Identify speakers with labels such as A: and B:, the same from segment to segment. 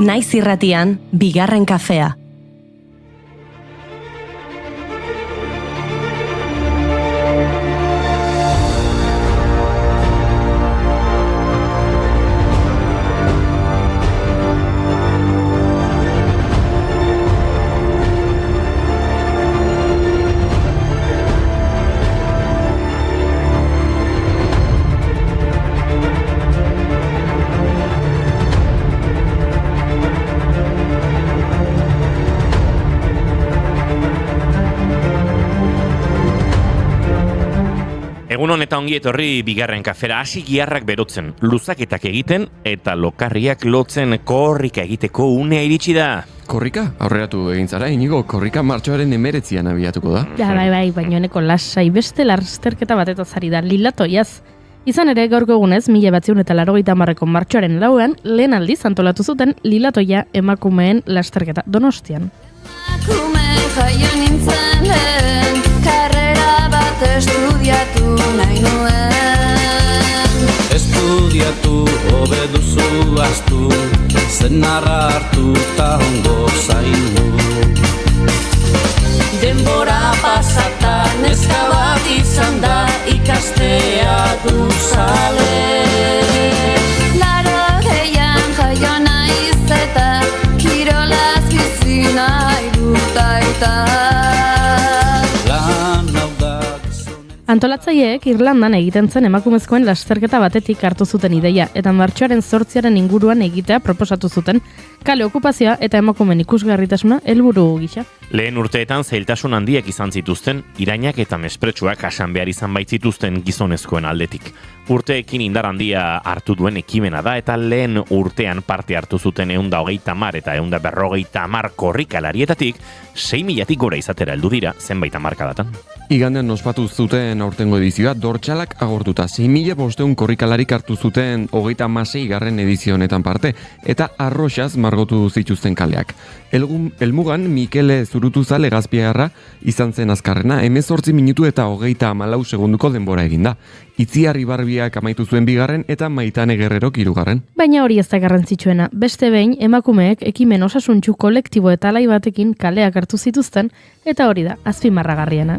A: Naiz irratian, bigarren kafea.
B: Egunon eta ongi etorri bigarren kafera. Hasi giharrak berotzen, luzaketak egiten eta lokarriak lotzen korrika egiteko unea iritsi da.
C: Korrika? Aurreratu egin zara, Inigo, korrika martxoaren 19an abiatuko da.
D: Ja, bai, baina honeko lasai beste lasterketa batetaz ari da, lilatoiaz. Izan ere, gaurko egunez, 1980ko martxoaren 4an, lehen aldiz antolatu zuten lilatoia emakumeen lasterketa Donostian.
E: Emakume jaio nintzen lehen, karrera bat estudiatu nahi nuen.
F: Estudiatu hobe duzu astu, zenarra hartu ta ongo zainu.
E: Denbora pasata neska bat izan da ikastea du zale. Larogeian jaio naiz eta kirolaz bizi nahi dut aita.
D: Antolatzaileek Irlandan egiten zen emakumezkoen lasterketa batetik hartu zuten ideia eta martxoaren 8 inguruan egitea proposatu zuten, kale okupazioa eta emakumeen ikusgarritasuna helburu gisa.
B: Lehen urteetan zailtasun handiak izan zituzten, irainak eta mespretsuak jasan behar izan baitzituzten gizonezkoen aldetik. Urteekin indar handia hartu duen ekimena da eta lehen urtean parte hartu zuten 130 eta 150 korrikalarietatik 6.000 gora izatera heldu dira zenbait hamarkadatan.
C: Igandean ospatu zuten aurtengo edizioa dortxalak agortuta. 6.500 korrikalarik hartu zuten 36. edizio honetan parte eta arroxaz margotu zituzten kaleak. Helmugan Mikele Zurutuzale Gazpiagarra izan zen azkarrena, 18 minutu eta 34 segunduko denbora eginda. Itziar Ibarbiak amaitu zuen bigarren eta Maitane Guerrerok hirugarren.
D: Baina hori ez da garrantzitsuena. Beste behin emakumeek ekimen osasuntsu kolektibo eta alai batekin kaleak hartu zituzten eta hori da azpimarragarriena.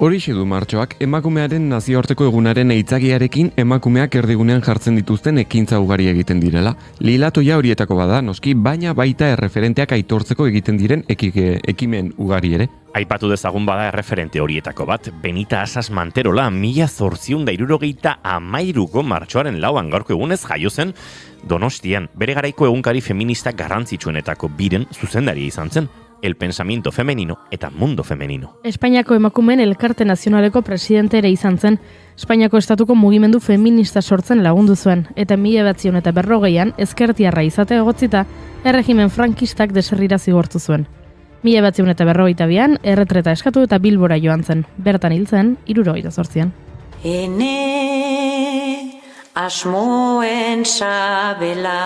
C: Horixe du martxoak, emakumearen nazioarteko egunaren eitzagiarekin emakumeak erdigunean jartzen dituzten ekintza ugari egiten direla. Lilatoia horietako bada, noski, baina baita erreferenteak aitortzeko egiten diren ekimen ugari ere.
B: Aipatu dezagun bada erreferente horietako bat, Benita Asas Manterola 1873ko martxoaren 4an gaurko egunez jaio zen Donostian. Bere garaiko egunkari feminista garrantzitsuenetako biren zuzendaria izan zen. El pensamiento femenino eta mundo femenino.
D: Espainiako emakumeen elkarte nazionaleko presidente ere izan zen, Espainiako estatuko mugimendu feminista sortzen lagundu zuen, eta 1940an ezkertiarra izate egotzita, erregimen frankistak deserrira zigortu zuen. 1942an erretreta eskatu eta Bilbora joan zen, bertan hil zen 78an.
E: Ene asmoen sabela,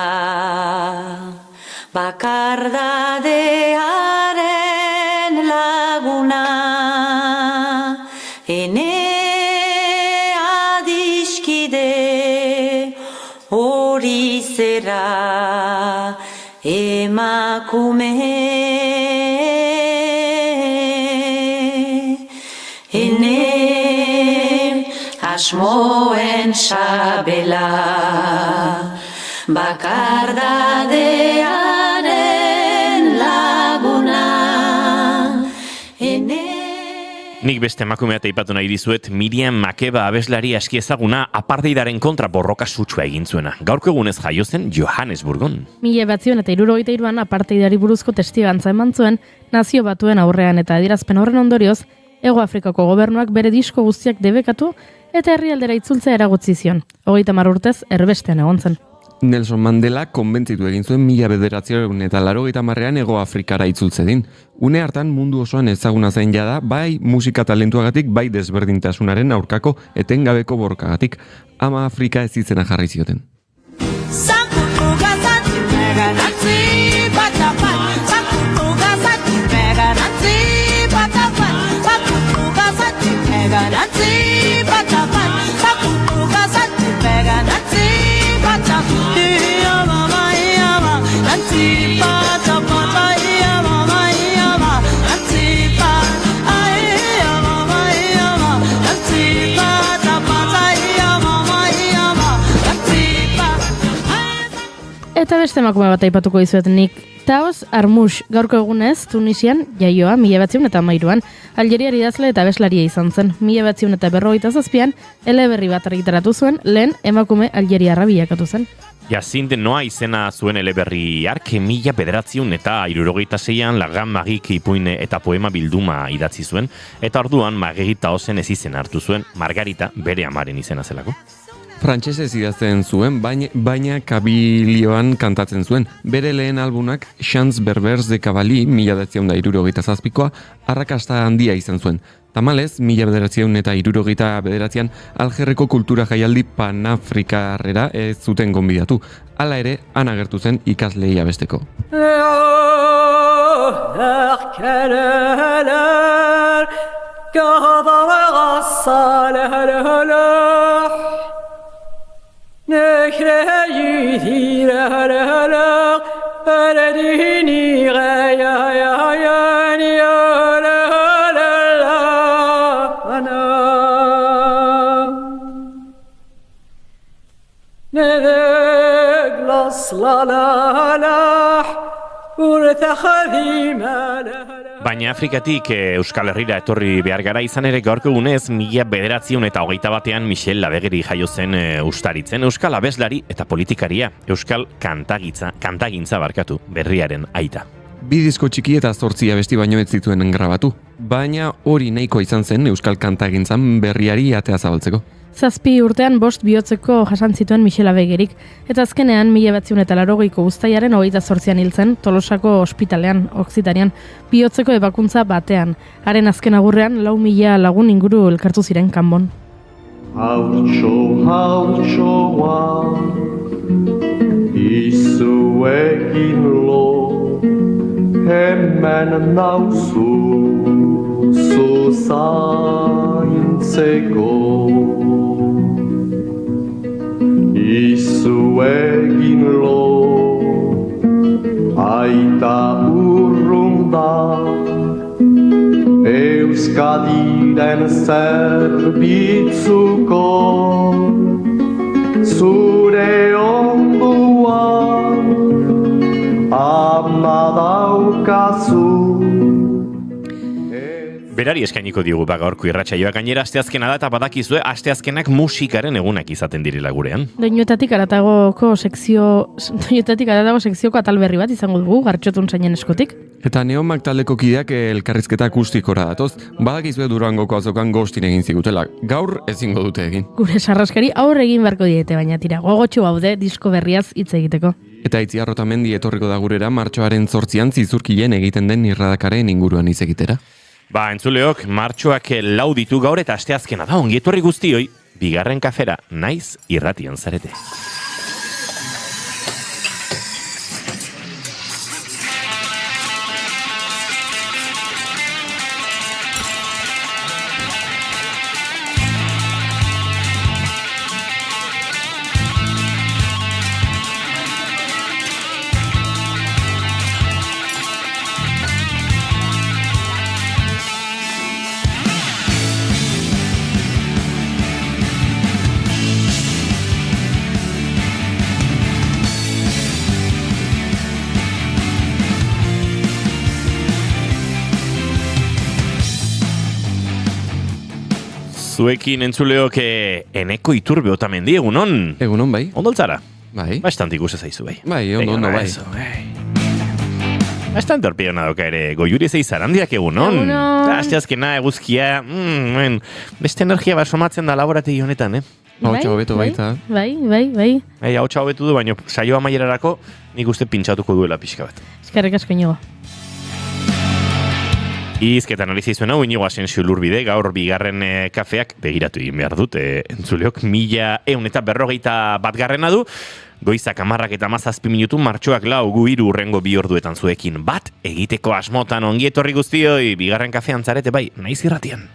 E: bakardadearen laguna, ene adiskide hori zera emakume, ene asmoen sabela, bakardadearen laguna,
B: Nik beste emakumea aipatu nahi dizuet, Miriam Makeba abeslari aski ezaguna apartheidaren kontra borroka sutsua egin zuena. Gaurko egunez jaio zen Johannesburgon.
D: 1973an apartheidari buruzko testigantza eman zuen, Nazio Batuen aurrean eta adierazpen horren ondorioz, Hego Afrikako gobernuak bere disko guztiak debekatu eta herrialdera itzultzea eragotzi zion. 30 urtez erbestean egon zen.
C: Nelson Mandela konbentzitu egin zuen 1980ean Hego Afrikara itzultzedin. Une hartan mundu osoan ezaguna zen jada, bai musika talentuagatik, bai desberdintasunaren aurkako etengabeko borkagatik. Ama Afrika ez izena jarri zioten.
D: Eta beste emakume bat aipatuko dizuet nik. Taos Armouche, gaurko egunez, Tunisian, jaioa, 1913an, Algeriar idazle eta abeslaria izan zen. 1947an, eleberri bat argitaratu zuen, lehen emakume algeriarra bilakatu zen.
B: Jacinthe Noa izena zuen eleberri hark 1966an Lagan Magik ipuin eta poema bilduma idatzi zuen, eta orduan Margarita Ozen ez izen hartu zuen, Margarita bere amaren izena zelako.
C: Frantsesez idazten zuen, baina kabilioan kantatzen zuen. Bere lehen albunak, Chants Berbers de Cavalli, 1967koa, arrakasta handia izan zuen. Tamalez, 1969an Algerreko kultura jaialdi panafrikarrera ez zuten gonbidatu. Hala ere, han agertu zen ikaslei abesteko.
B: Baina Afrikatik Euskal Herrira etorri behar gara izan ere gaurko egunez 1921an Michel Labegeri jaio zen Ustaritzen, Euskal abeslari eta politikaria, Euskal kantagintza barkatu, berriaren aita.
C: 2 disko txiki eta 8 abesti baino ez zituen grabatu, baina hori nahiko izan zen Euskal kantagintzan berriari atea zabaltzeko.
D: 7 urtean 5 bihotzeko jasan zituen Michel Labegerik, eta azkenean 1980ko uztailaren 28an hil zen Tolosako ospitalean, Oksitarian, bihotzeko ebakuntza batean. Haren azken agurrean 4.000 lagun inguru elkartu ziren kanbon.
G: Hautsoa, izuekin lo, hemen nauzu zuzaintzeko. Izuegin lo, aita urrunda, Euskadiren zerbitzuko, zure onduan, ama daukazu.
B: Berari eskainiko diogu gaurko irratsaioa, gainera asteazkena da eta badakizue asteazkenak musikaren egunak izaten direla gurean.
D: Doinuetatik aratagoko sekzioko atal berri bat izango dugu, Gartxotun zainen eskotik.
C: Eta Neomak taldeko kideak elkarrizketa akustikora datoz, badakizue Durangoko azokan Ghostin egin zigutela. Gaur ezingo dute egin.
D: Gure sarraskari aurre egin beharko diete, baina tira, gogotxo gaude disko berriaz hitz egiteko.
C: Eta Itziar Otamendi etorriko da gurera martxoaren 8an Zizurkilen egiten den irradakaren inguruan hitz egitera.
B: Ba, entzuleok, martxoak 4 ditu gaur eta asteazkena da, ongi etorri guztioi, bigarren kafera, naiz irratian zarete. Zuekin entzuleok Eneko Iturbe Otamendi, egunon?
C: Egunon, bai.
B: Ondoltzara?
C: Bai.
B: Bastant ikuste zaizu, bai.
C: Bai, ondo, bai.
B: Bastant torpiona doka ere, Goiuri Zeizarandiak egunon?
D: Egunon.
B: Asteazkena, eguzkia, beste energia bat somatzen da laborategi honetan,
C: Ahotsa hobeto baita.
D: Bai.
B: Ahotsa hobetu du, baina saio amaierarako nik uste pintxatuko duela pixka bat.
D: Eskerrik asko Inigo.
B: Izketa analizia izuen hau, Inigo Asensio Lurbide, gaur bigarren kafeak begiratu egin behar dut, entzuleok, 1141 du, goizak 10:17 martxoak 4:03 urrengo 2 orduetan zuekin bat, egiteko asmotan ongi etorri guztioi, bigarren kafean zarete bai, naiz irratian.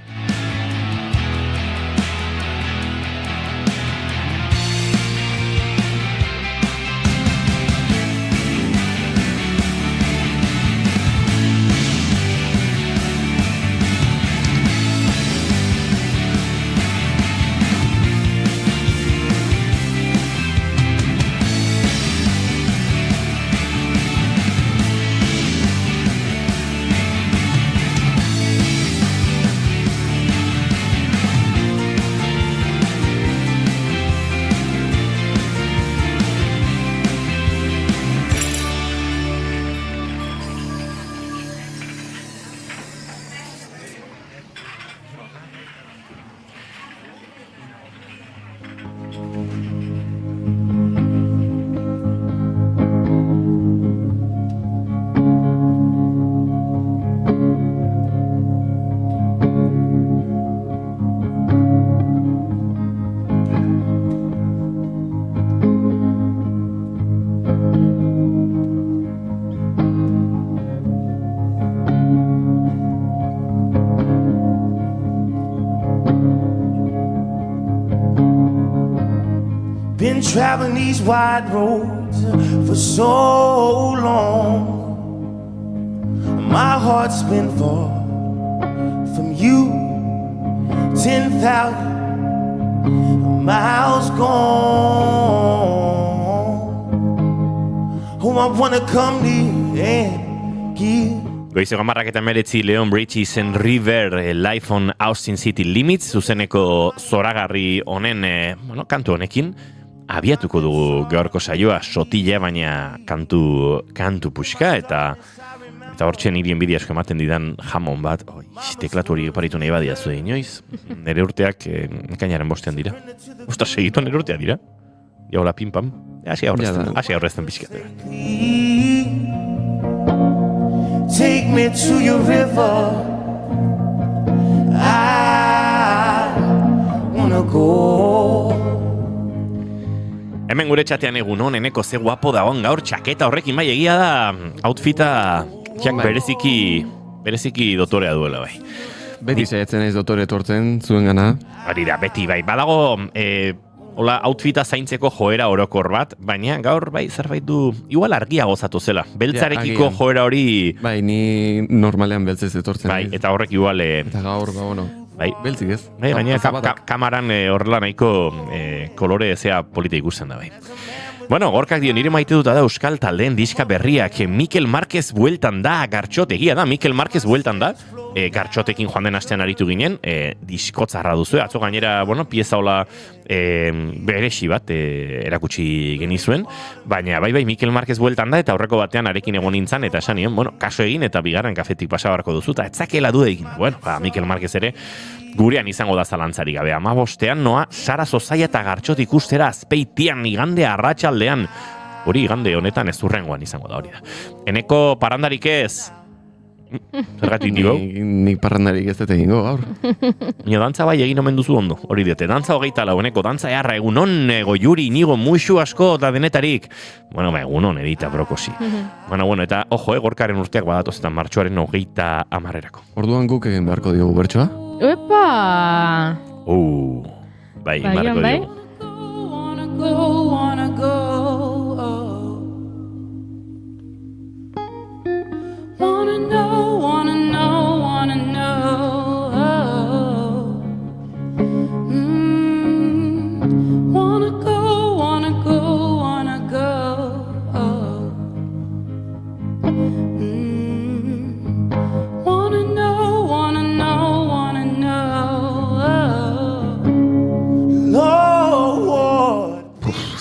H: Been traveling these wide roads for so long. My heart's been far from you, 10,000 miles gone. Oh, I wanna come to you and give.
B: Goizeko 10:19 Leon Bridges and River, Live on Austin City Limits, zuzeneko zoragarri honen, kantu honekin, abiatuko dugu gaurko saioa, sotila, baina kantu puxka, eta hortxe niri enbidia asko ematen didan jamon bat, teklatu hori oparitu nahi badia zuen inoiz, nere urteak kainaren bostean dira. Ostras, segitu nere urteak dira. Jaula pim-pam, hasi aurrezten pixkate.
H: Take me to your river, I wanna go.
B: Hemen gure txatean egun honeneko ze guapo dagoen gaur txaketa horrekin bai egia da outfita bereziki dotorea duela bai.
C: Beti saiatzen naiz dotore etortzen zuen gana.
B: Hori da, beti bai. Badago hola outfita zaintzeko joera orokor bat, baina gaur bai zerbait du igual argia gozatu zela. Beltzarekiko joera hori...
C: Bai, ni normalean beltzez etortzen.
B: Bai, eta horrek igual...
C: Eta gaur,
B: bai,
C: beltzik ez?
B: Bai, baina kamaran horrela nahiko kolore zea polita ikusten da bai. Bueno, gorkak dio, nire maite duta da euskal taldeen diska berriak, Mikel Marquez bueltan da, Gartxot, egia da, Mikel Marquez bueltan da, Gartxotekin joan den astean aritu ginen, diskotzarra duzu, atzo gainera, pieza hola beresi bat erakutsi genizuen, baina bai, Mikel Marquez bueltan da, eta aurreko batean arekin egon nintzen, eta esan nion, kaso egin, eta bigarren kafetik pasabarko duzu, eta etzakela du egin, Mikel Marquez ere, gurean izango da zalantzari gabe. 15ean noa, Sara Zozaia eta Gartxot ikustera Azpeitian igande arratsaldean. Hori igande honetan ez urrengoan izango da hori da. Eneko parandarik ez? Zergatik nigo?
C: Nik parrandarik ez dut egingo gaur.
B: Nio, dantza bai egin omen duzu ondo. Hori diote, dantza 24, eneko, dantza eharra, egunon, goiuri, nigo, muixu asko eta denetarik. Egunon, edita brokosi. Eta, ojo, gorkaren urteak badatoz eta martxoaren 30.
C: Orduan guk egin beharko diogu bertsoa?
D: Epa!
B: Bai, marko diogu.
F: Wanna go. Wanna know. Wanna go.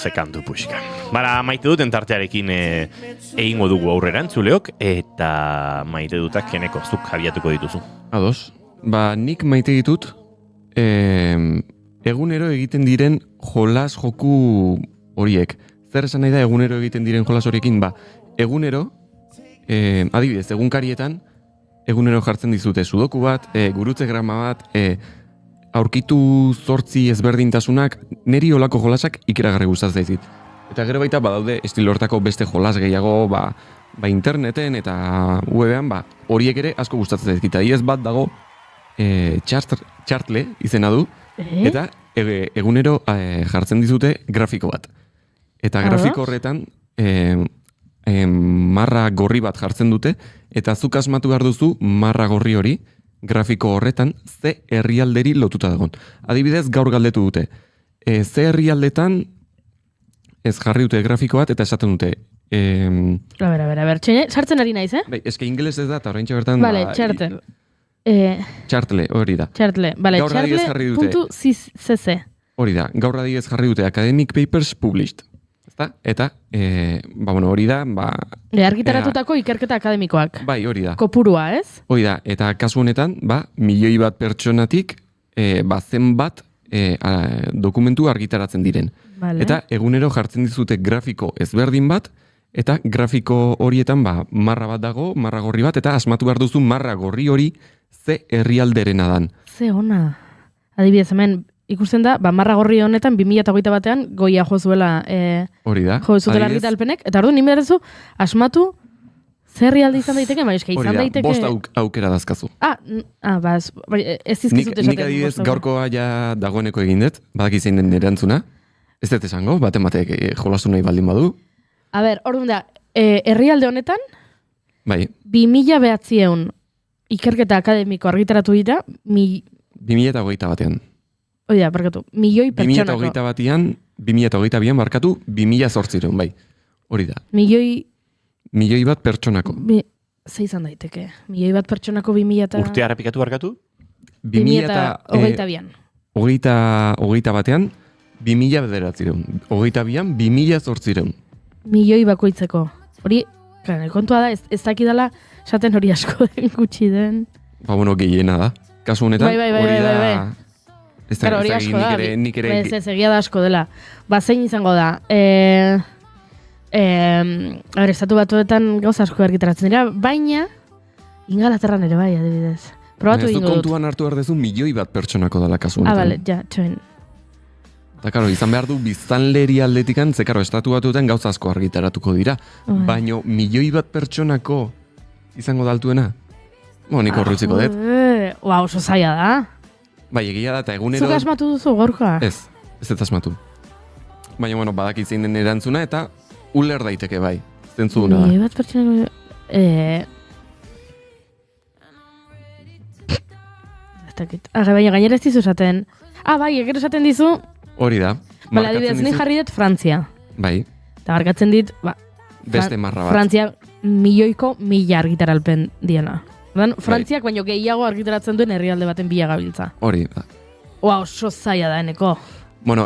B: ze kantu puxka. Maite duten tartearekin egingo dugu aurrera entzuleok, eta maite dutak keneko zuk jabiatuko dituzu.
C: Ados. Nik maite ditut egunero egiten diren jolas joku horiek. Zer esan nahi da egunero egiten diren jolas horiekin? Ba, egunero, adibidez, egunkarietan, egunero jartzen dizute sudoku bat, gurutze grama bat, aurkitu 8 ezberdintasunak, neri olako jolasak ikeragarri gustatzen zaizkit. Eta gero baita badaude estilo hortako beste jolas gehiago, ba interneten eta webean, horiek ere asko gustatzen zaizkit. Adibidez bat dago txartle izena du, eta egunero jartzen dizute grafiko bat. Eta grafiko horretan marra gorri bat jartzen dute, eta zuk asmatu behar duzu marra gorri hori grafiko horretan ze herrialderi lotuta dagoen. Adibidez, gaur galdetu dute. Ze herrialdetan ez jarri dute grafiko bat eta esaten dute.
D: A ber, sartzen ari naiz,
C: Bai, eske ingeles ez da, eta oraintxe bertan...
D: Vale, txartel.
C: Txartle, hori da.
D: Txartle, txartle.cc.
C: Hori da, gaur adibidez jarri dute Academic Papers Published. Eta, hori da,
D: argitaratutako ikerketa akademikoak.
C: Bai, hori da.
D: Kopurua, ez?
C: Hori da, eta kasu honetan, milioi bat pertsonatik, zenbat dokumentu argitaratzen diren.
D: Vale.
C: Eta egunero jartzen dizute grafiko ezberdin bat, eta grafiko horietan, marra bat dago, marra gorri bat, eta asmatu behar duzu marra gorri hori ze herrialderena dan.
D: Ze ona. Adibidez, hemen, ikusten da, marra gorri honetan 2021 batean goia jo zuela
C: hori da.
D: Jo zuela argitalpenek, eta orduan nime berezu asmatu zerrialde izan daiteke, maiska izan daiteke...
C: Hori da, bost aukera dazkazu.
D: Ez izkizut esaten.
C: Nik adibidez gaurkoa ja dagoeneko egin dut, badak izan den erantzuna, ez dut esango, batematek jolasu nahi baldin badu.
D: A ber, orduan da, herrialde honetan,
C: bai.
D: 2009 ikerketa akademiko argitaratu dira,
C: 2021 batean.
D: Oida, barkatu, milioi pertsonako.
C: 2022an barkatu, 2008, bai. Hori da. Milioi bat pertsonako.
D: Ze izan daiteke. Milioi bat pertsonako 2000...
B: Urtea errepikatu barkatu?
D: 2022an.
C: Hogeita batean, 2009. 22an, 2008.
D: Milioi bakoitzeko. Hori, kontua da, ez dakidala, esaten hori asko den gutxi den.
C: Gehiena da. Kasu honetan, hori da...
D: Claro, hori asko da, ez egia da asko dela. Zein izango da, estatu batuetan gauza asko argitaratzen dira, baina Ingalaterran ere bai, adibidez. Probatu ingo dut.
C: Ez kontuan hartu behar dezu milioi bat pertsonako dela kasu honetan.
D: Bale, ja, txoin.
C: Eta, karo, izan behar du biztanleri aldetikan, ze, karo, estatu batuetan gauza asko argitaratuko dira. Baina milioi bat pertsonako izango daltuena? Nik horretziko dut.
D: Oso zaila da.
C: Bai, egia da, eta egunero...
D: Zuk asmatu duzu gaurkoa?
C: Ez asmatu. Baina, badakit zein den erantzuna, eta uler daiteke bai. Zentzu duna da.
D: Milioi bat pertsonako... Baina gainera ez dizu esaten... Bai, egero esaten dizu...
C: Hori da.
D: Bala, adibidez, ni jarri dut Frantzia.
C: Bai.
D: Eta barkatzen dit...
C: Beste marra bat.
D: Frantzia milioiko 1000 argitaralpen diena. Frantziak baino gehiago argitaratzen duen herrialde baten bila gabiltza.
C: Hori, da.
D: Oso zaila da, eneko.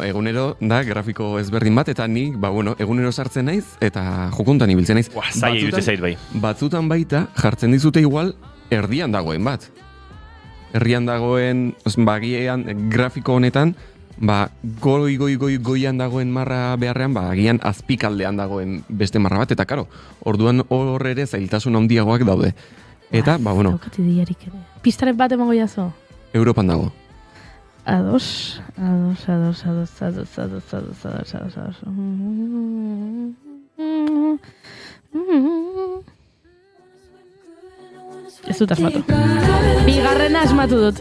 C: Egunero da grafiko ezberdin bat, eta nik, egunero sartzen naiz, eta jokuntan ibiltzen naiz.
B: Zaila iruditzen zait bai.
C: Batzutan baita, jartzen dizute igual, erdian dagoen bat. Herrian dagoen, bagian grafiko honetan, goian dagoen marra beharrean, agian azpikaldean dagoen beste marra bat, eta karo, orduan hor ere zailtasun handiagoak daude. Eta,
D: Daukati diarik ere. Pistaren bat emango jazo?
C: Europan dago.
D: Ados. Ez dut asmatu. Bigarrena asmatu dut.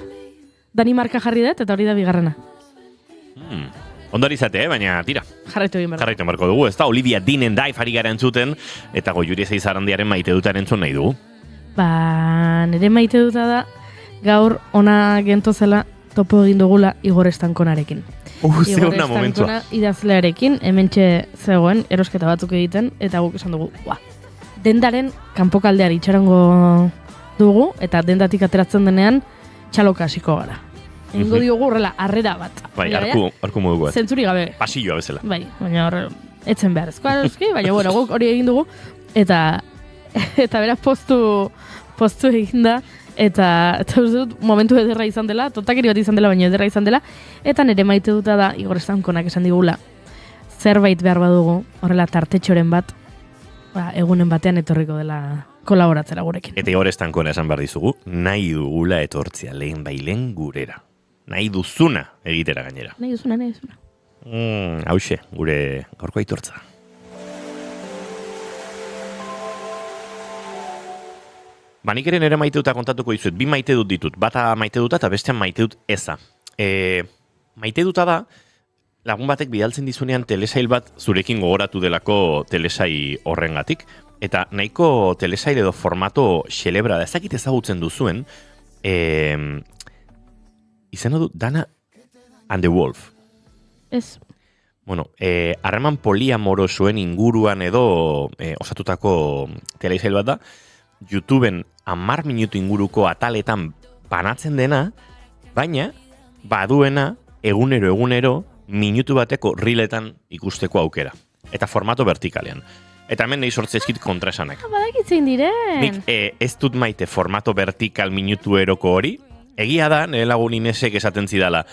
D: Danimarka jarri dut, eta hori da bigarrena.
B: Ondori izate, baina tira.
D: Jarraitu
B: marko dugu, ez da? Olivia Dean and Dive ari gara entzuten, eta Goiuri Zeizarandiaren maite dutaren entzun nahi dugu.
D: Nire maite duta da, gaur ona gentozela topo egin dugula Igor Estankonarekin.
B: Ze ona momentua.
D: Igor Estankona idazlearekin, hementxe zegoen, erosketa batzuk egiten, eta guk esan dugu, dendaren kanpokaldeari itxarango dugu, eta dendatik ateratzen denean, txaloka hasiko gara. Egingo diogu horrela, harrera bat.
B: Bai, arku moduko bat.
D: Zentzuri gabe.
B: Pasilloa bezala.
D: Bai, baina horre, etzen beharrezkoa, baina guk hori egin dugu, eta beraz postu eginda, Eta uste dut, momentu ederra izan dela, totakeri bat izan dela, baina ederra izan dela, eta nire maite duta da, Igor Estankonak esan digula, zerbait behar badugu, horrela tartetxoren bat, egunen batean etorriko dela kolaboratzera gurekin.
B: Eta Igor Estankona esan behar dizugu, nahi dugula etortzea lehen bailen gurera. Nahi duzuna egitera gainera.
D: Nahi duzuna.
B: Hauxe, gure gaurko aitortza. Nik ere nire maite duta kontatuko dizuet. Bi maite dut ditut. Bata maite duta eta bestean maite dut eza. Maite duta da, lagun batek bidaltzen dizunean telesail bat zurekin gogoratu delako telesail horrengatik. Eta nahiko telesail edo formato xelebra da. Ezakit ezagutzen duzuen, izena du Dana and the Wolf.
D: Ez.
B: Bueno, harreman poliamorosoen inguruan edo osatutako telesail bat da, YouTubeen 10 minutu inguruko ataletan banatzen dena, baina baduena egunero minutu bateko riletan ikusteko aukera. Eta formato vertikalean. Eta hemen nahi sortzezkit kontraesanak.
D: Badakitzen diren.
B: Nik ez dut maite formato vertikal minutu eroko hori. Egia da, nire lagun Inesek esaten zidala.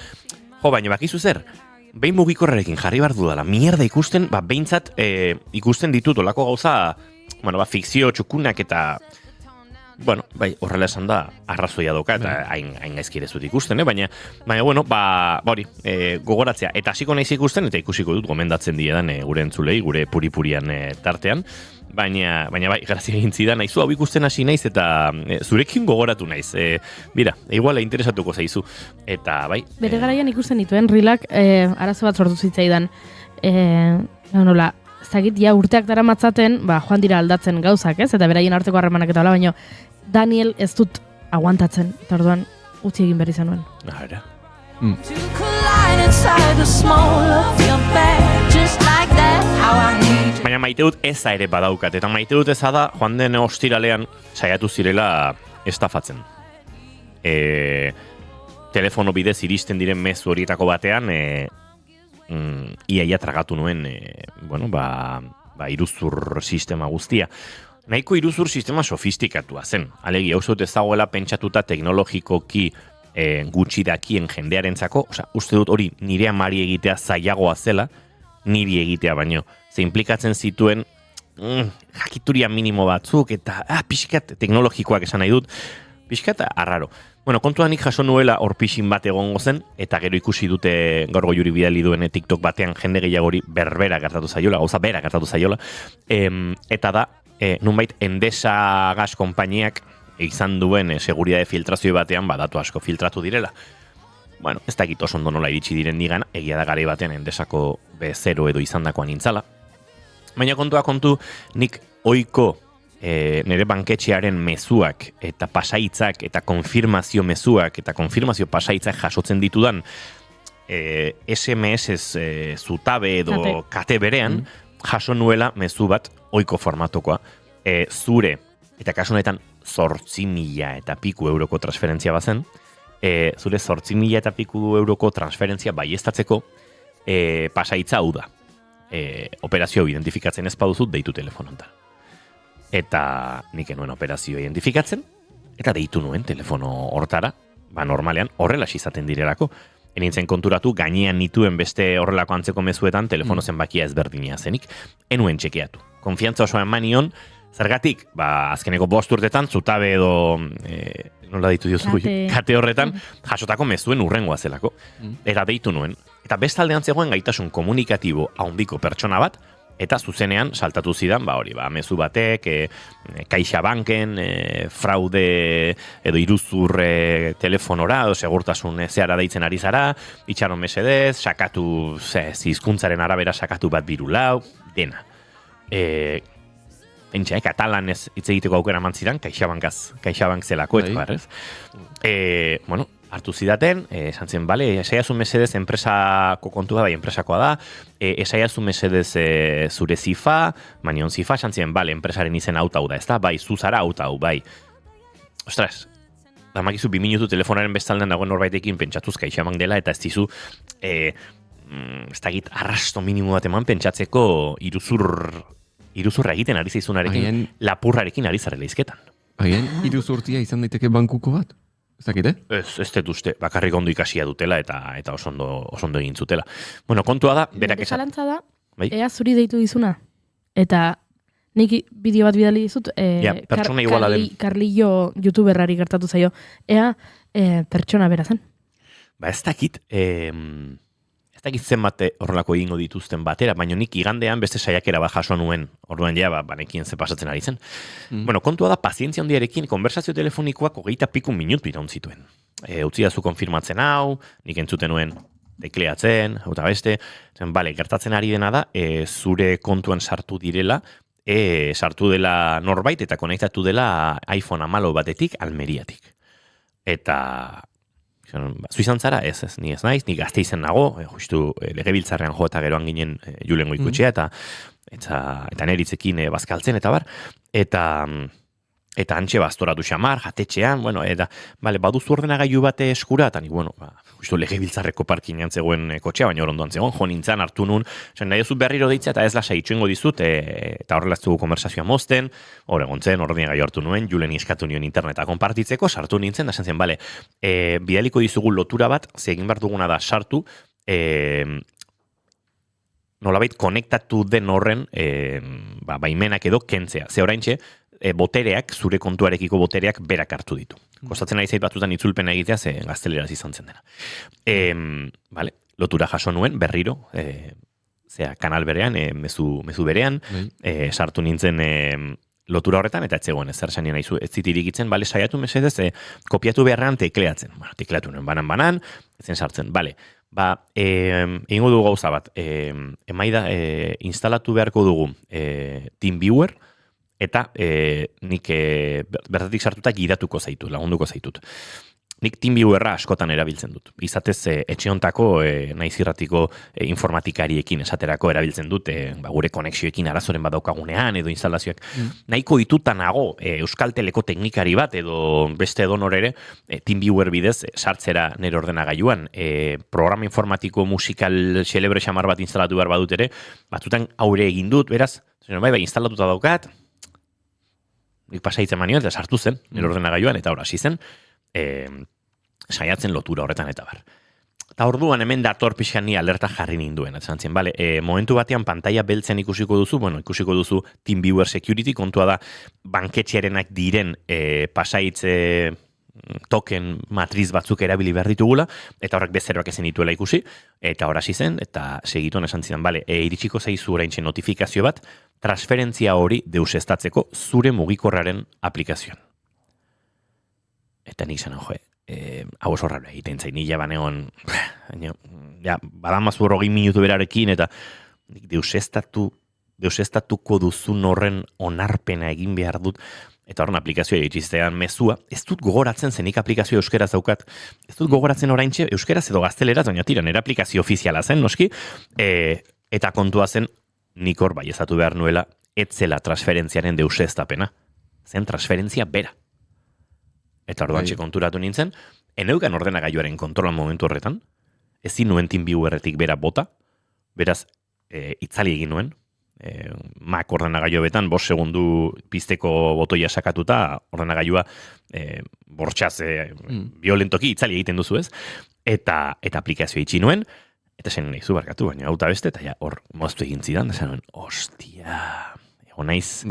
B: Baina bakizu zer, behin mugikorrarekin jarri behar dudala. Mierda ikusten, behintzat ikusten ditut olako gauza, fikzio txukunak eta... horrela esan da, arrazoia doka, eta hain gaizkire zut ikusten, baina hori, gogoratzea. Eta hasiko naiz ikusten, eta ikusiko dut gomendatzen diedan gure entzulei, gure puripurian tartean, baina grazia egin zidan, naizu hau ikusten hasi naiz, eta zurekin gogoratu naiz. Bira, iguala interesatuko zaizu. Eta
D: bere garaian ikusten dituen, rilak arazo bat sortu zitzaidan, nola, zagit, urteak dara matzaten, joan dira aldatzen gauzak, ez? Eta beraien arteko harremanak eta hola, baina Daniel ez dut aguantatzen, eta orduan utzi egin berri zenuen.
B: Ara. Baina maite dut eza ere badaukat, eta maite dut eza da, joan den ostiralean saiatu zirela estafatzen. Telefono bidez iristen diren mezu horietako batean, iaia tragatu nuen iruzur sistema guztia. Nahiko iruzur sistema sofistikatua zen. Alegi, hau zaut ez dagoela pentsatuta teknologikoki gutxi dakien jendearentzako, uste dut hori nire amari egitea zailagoa zela, niri egitea baino. Ze implikatzen zituen jakituria minimo batzuk, eta pixkat teknologikoak esan nahi dut, pixkat arraro. Kontuan nik jaso nuela hor pixin bat egongo zen, eta gero ikusi dute Gorgo Juri bidali duen TikTok batean jende gehiagori berbera gertatu zaiola, gauza bera gertatu zaiola, eta da, nunbait Endesa gas konpainiak izan duen seguridade filtrazio batean datu asko filtratu direla. Ez dakit oso ondo nola iritsi diren nigan, egia da garai batean Endesako B0 edo izandakoan nintzala. Baina kontu, nik oiko nire banketxearen mezuak eta pasaitzak eta konfirmazio mezuak eta konfirmazio pasaitzak jasotzen ditudan SMS zutabe edo kate berean jaso nuela mezu bat oiko formatokoa zure, eta kasu honetan 8.000 eta piku euroko transferentzia bazen, zure 8.000 eta piku euroko transferentzia baiestatzeko pasaitza hau da. Operazio identifikatzen ez baduzut deitu telefonontan. Eta nik enuen operazio identifikatzen, eta deitu nuen telefono hortara, normalean horrela izaten direlako. Enintzen konturatu, gainean nituen beste horrelako antzeko mezuetan telefono zenbakia ezberdina zenik, enuen txekeatu. Konfiantza osoan manion, zergatik, azkeneko 5 urtetan, zutabe edo, nola ditu diozu, kate horretan, jasotako mezuen urrengoa zelako. Eta deitu nuen. Eta bestaldean zegoen gaitasun komunikatibo handiko pertsona bat, eta zuzenean saltatu zidan, mezu batek, CaixaBanken, fraude edo iruzur telefonora, edo segurtasun zehara deitzen ari zara, itxaron mesedez, sakatu, hizkuntzaren arabera sakatu bat birulau, dena. Katalanez hitz egiteko aukera mantzidan, CaixaBank zelako, eta barrez. Hartu zidaten, esan zen, esaiazu mesedez enpresako kontua, enpresakoa da, esaiazu mesedez zure zifa, manion zifa, esan zen, enpresaren izen hau da, ez da, zuzara hau, Ostras, makizu 2 minutu telefonaren bestaldean dagoen norbaitekin pentsatuz CaixaBank dela, eta ez dizu, ez dakit arrasto minimo bat eman pentsatzeko iruzurra egiten ari zaizunarekin, lapurrarekin ari zarela izketan.
C: Agian, iruzurtia izan daiteke bankuko bat? Ez dakite?
B: Ez dut uste, bakarrik ondo ikasia dutela eta oso ondo egin zutela. Bueno, kontua da, berak
D: Nire zalantza da,
B: Bai?
D: ea zuri deitu dizuna. Eta nik bideo bat bidali dizut,
B: pertsona iguala den.
D: Carlillo youtuberrari gertatu zaio. Ea pertsona bera zen.
B: Ba ez dakit zenbat horrelako egingo dituzten batera, baina nik igandean beste saiakera bat jaso nuen, orduan ja, banekien ze pasatzen ari zen. Bueno, kontua da, pazientzia handiarekin konversazio telefonikoak 20 piku minutu iraun zituen. Utzi dazu konfirmatzen hau, nik entzuten nuen dekleatzen, eta beste, bale, gertatzen ari dena da, zure kontuan sartu direla, sartu dela norbait eta konektatu dela iPhone 14 batetik Almeriatik. Eta zu izan zara, ez, ni ez naiz, ni Gasteizen nago, justu legebiltzarrean jo eta geroan ginen Julen Goikotxea eta neritzekin bazkaltzen eta bar, eta antxe bastoratu xamar, jatetxean, bueno, eta baduzu ordenagailu bate eskura, eta nik, justu legebiltzarreko parkinean zegoen kotxea, baina ondoan zegoen, jo nintzen hartu nun, nahi duzut berriro deitzea, eta ez lasa itxoingo dizut, eta horrela ez dugu konversazioa mozten, hor egontzen, ordenagailu hartu nuen, Julen eskatu nion interneta konpartitzeko, sartu nintzen, da zen, bidaliko dizugu lotura bat, ze egin behar duguna da sartu, nolabait konektatu den horren baimenak edo kentzea. Ze oraintxe, botereak, zure kontuarekiko botereak berak hartu ditu. Kostatzen ari zait batzutan itzulpena egitea, ze gazteleraz izan zen dena. Lotura jaso nuen, berriro, kanal berean, mezu berean, sartu nintzen lotura horretan, eta etzegoen, ez zersanian aizu, ez zitirikitzen, saiatu mesedez, kopiatu beharrean tekleatzen. Tekleatu nuen banan, ezen sartzen, egingo dugu gauza bat, emaida, instalatu beharko dugu TeamViewer, eta nik bertatik sartuta gidatuko zaitut, lagunduko zaitut. Nik TeamViewerra askotan erabiltzen dut. Izatez, etxe hontako, naiz irratiko informatikariekin esaterako erabiltzen dut, gure konexioekin arazoren badaukagunean, edo instalazioak. Nahiko ituta nago, Euskalteleko teknikari bat, edo beste edonor ere, TeamViewer bidez, sartzera nire ordenagailuan, programa informatiko musikal xelebre xamar bat instalatu behar badut ere, batzutan aurre egin dut, beraz, instalatuta daukat, nik pasaitzen manio, eta sartu zen, nire ordenagailuan, eta hor hasi zen, saiatzen lotura horretan eta bar. Eta orduan hemen dator pixkan ni alerta jarri ninduen. Momentu batean pantalla beltzen ikusiko duzu TeamViewer Security, kontua da banketxearenak diren pasaitze token matriz batzuk erabili behar ditugula, eta horrek bezeroak ezen dituela ikusi, eta hor hasi zen, eta segituan esan zidan, iritsiko zaizu oraintxe notifikazio bat, transferentzia hori deusestatzeko zure mugikorraren aplikazioan. Eta nik zen, hau oso raro egiten zain, nila baneon, badamazu 20 minutu berarekin, eta nik deusestatuko duzun horren onarpena egin behar dut, eta horren aplikazioa egitiztean mezua, ez dut gogoratzen zenik aplikazio euskeraz daukat, ez dut gogoratzen oraintxe euskeraz edo gazteleraz, baina tira, nire aplikazio ofiziala zen, noski, eta kontua zen, nik hor baiezatu behar nuela, etzela transferentziaren deusestapena, zen transferentzia bera. Eta orduan konturatu nintzen, eneukan ordenagailuaren kontrolan momentu horretan, ezin nuen TeamViewerretik bera bota, beraz, itzali egin nuen, Mac ordenagailu betan, 5 segundu pizteko botoia sakatuta, ordenagailua bortxaz violentoki itzali egiten duzu ez, eta aplikazioa itxi nuen, eta zen nahi zubarkatu, baina hauta beste, eta hor moztu egin zidan, eta zen nuen, ostia, egon naiz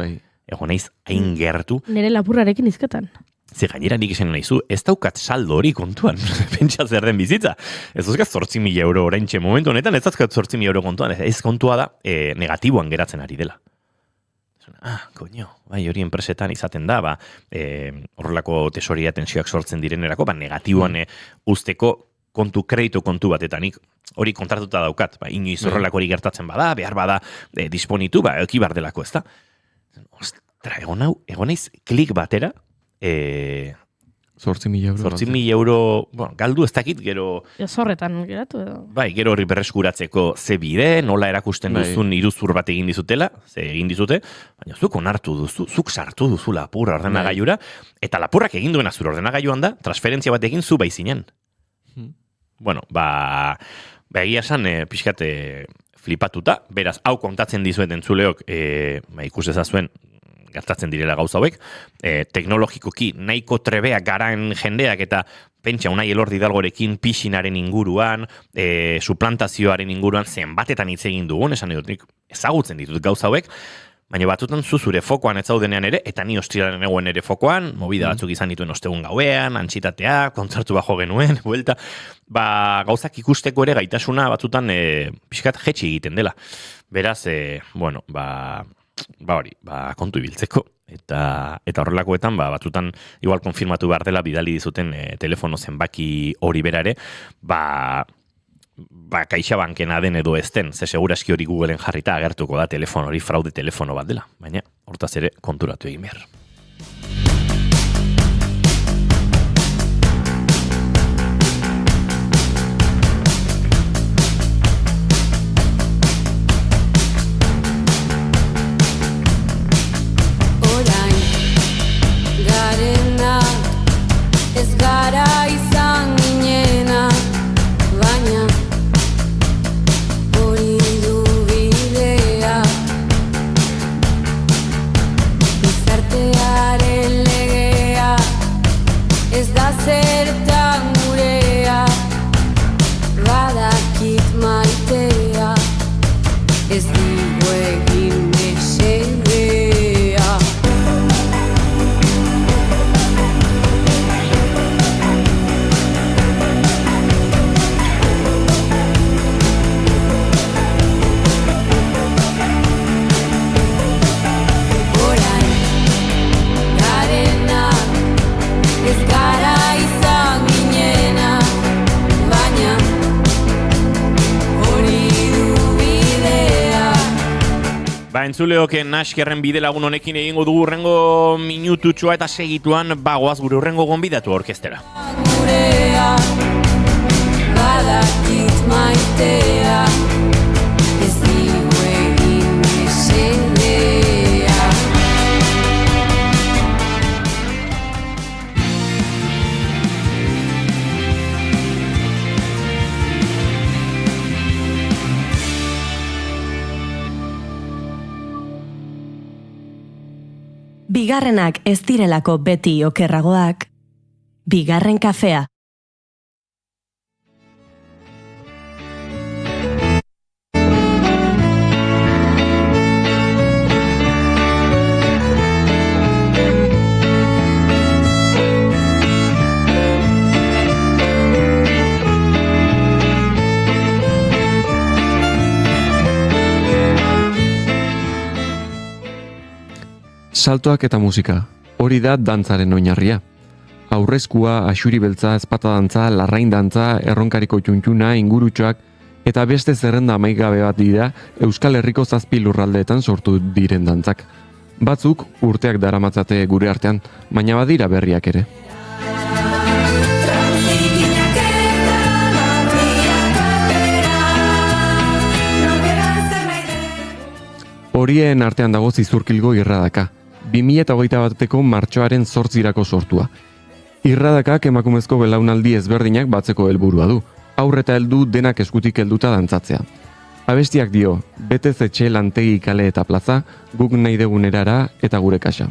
B: hain gertu.
D: Nire lapurrarekin izketan.
B: Ze gainera nik esan nahizu, ez daukat saldo hori kontuan, pentsa zer den bizitza. Ez dauzkat 8.000 euro oraintxe momentu honetan, ez dauzkat 8.000 euro kontuan, ez kontua da negatiboan geratzen ari dela. Koño, hori enpresetan izaten da, horrelako tesoria tensioak sortzen direnerako, negatiboan usteko kreditu kontu bat, eta nik hori kontratuta daukat, inoiz horrelako hori gertatzen bada, behar bada disponitu, eki bar delako, ez da? Ostra, egon naiz klik batera,
C: 8.000 euro.
B: 8.000 euro, galdu ez dakit, gero...
D: Zorretan geratu edo.
B: Gero horri berreskuratzeko ze bide, nola erakusten duzun iruzur bat egin dizutela, ze egin dizute, baina zuk onartu duzu, zuk sartu duzu lapurra ordenagailura, eta lapurrak egin duena zure ordenagailuan da, transferentzia bat egin zu baizinen. Bueno, egia esan, pixkate flipatuta, beraz, hau kontatzen dizuet entzuleok, ikus ezazuen, gertatzen direla gauza hauek, teknologikoki nahiko trebeak garaen jendeak eta pentsa Unai Elordi Hidalgorekin pixinaren inguruan, suplantazioaren inguruan zenbatetan hitz egin dugun, esan dut nik ezagutzen ditut gauza hauek, baina batutan zure fokoan ez zaudenean ere, eta ni ostiraren egoen ere fokoan, movida batzuk izan dituen ostegun gauean, antxitatea, kontzertu bajo genuen, buelta, gauzak ikusteko ere gaitasuna batzutan pixkat jetxi egiten dela. Beraz, kontu ibiltzeko. Eta horrelakoetan, batzutan igual konfirmatu behar dela bidali dizuten telefono zenbaki hori bera ere, CaixaBankena den edo ez den, ze seguraski hori Googleen jarrita agertuko da telefono hori fraude telefono bat dela, baina hortaz ere konturatu egin behar.
F: Ez gara izan ginena, baina hori du bidea. Gizartearen legea, ez da zertan gurea, badakit maitea, ez digu egin mesedea.
B: Entzuleoken naskerren bide lagun honekin egingo dugu urrengo minututxoa eta segituan bagoaz gure urrengo gonbidatu orkestera.
F: Gurea, badakit maitea, ez digu egin mesedea.
A: Bigarrenak ez direlako beti okerragoak, bigarren kafea.
C: Saltoak eta musika, hori da dantzaren oinarria. Aurrezkua, axuri beltza, ezpata dantza, larrain dantza, erronkariko txuntxuna, ingurutxoak, eta beste zerrenda amaigabe bat dira Euskal Herriko 7 lurraldeetan sortu diren dantzak. Batzuk urteak daramatzate gure artean, baina badira berriak ere. Horien artean dago Zizurkilgo irradaka, 2021ko martxoaren 8irako sortua. Irradakak emakumezko belaunaldi ezberdinak batzeko helburua du, aurre eta heldu denak eskutik helduta dantzatzea. Abestiak dio, betez etxe lantegi kale eta plaza, guk nahi degun erara eta gure kasa.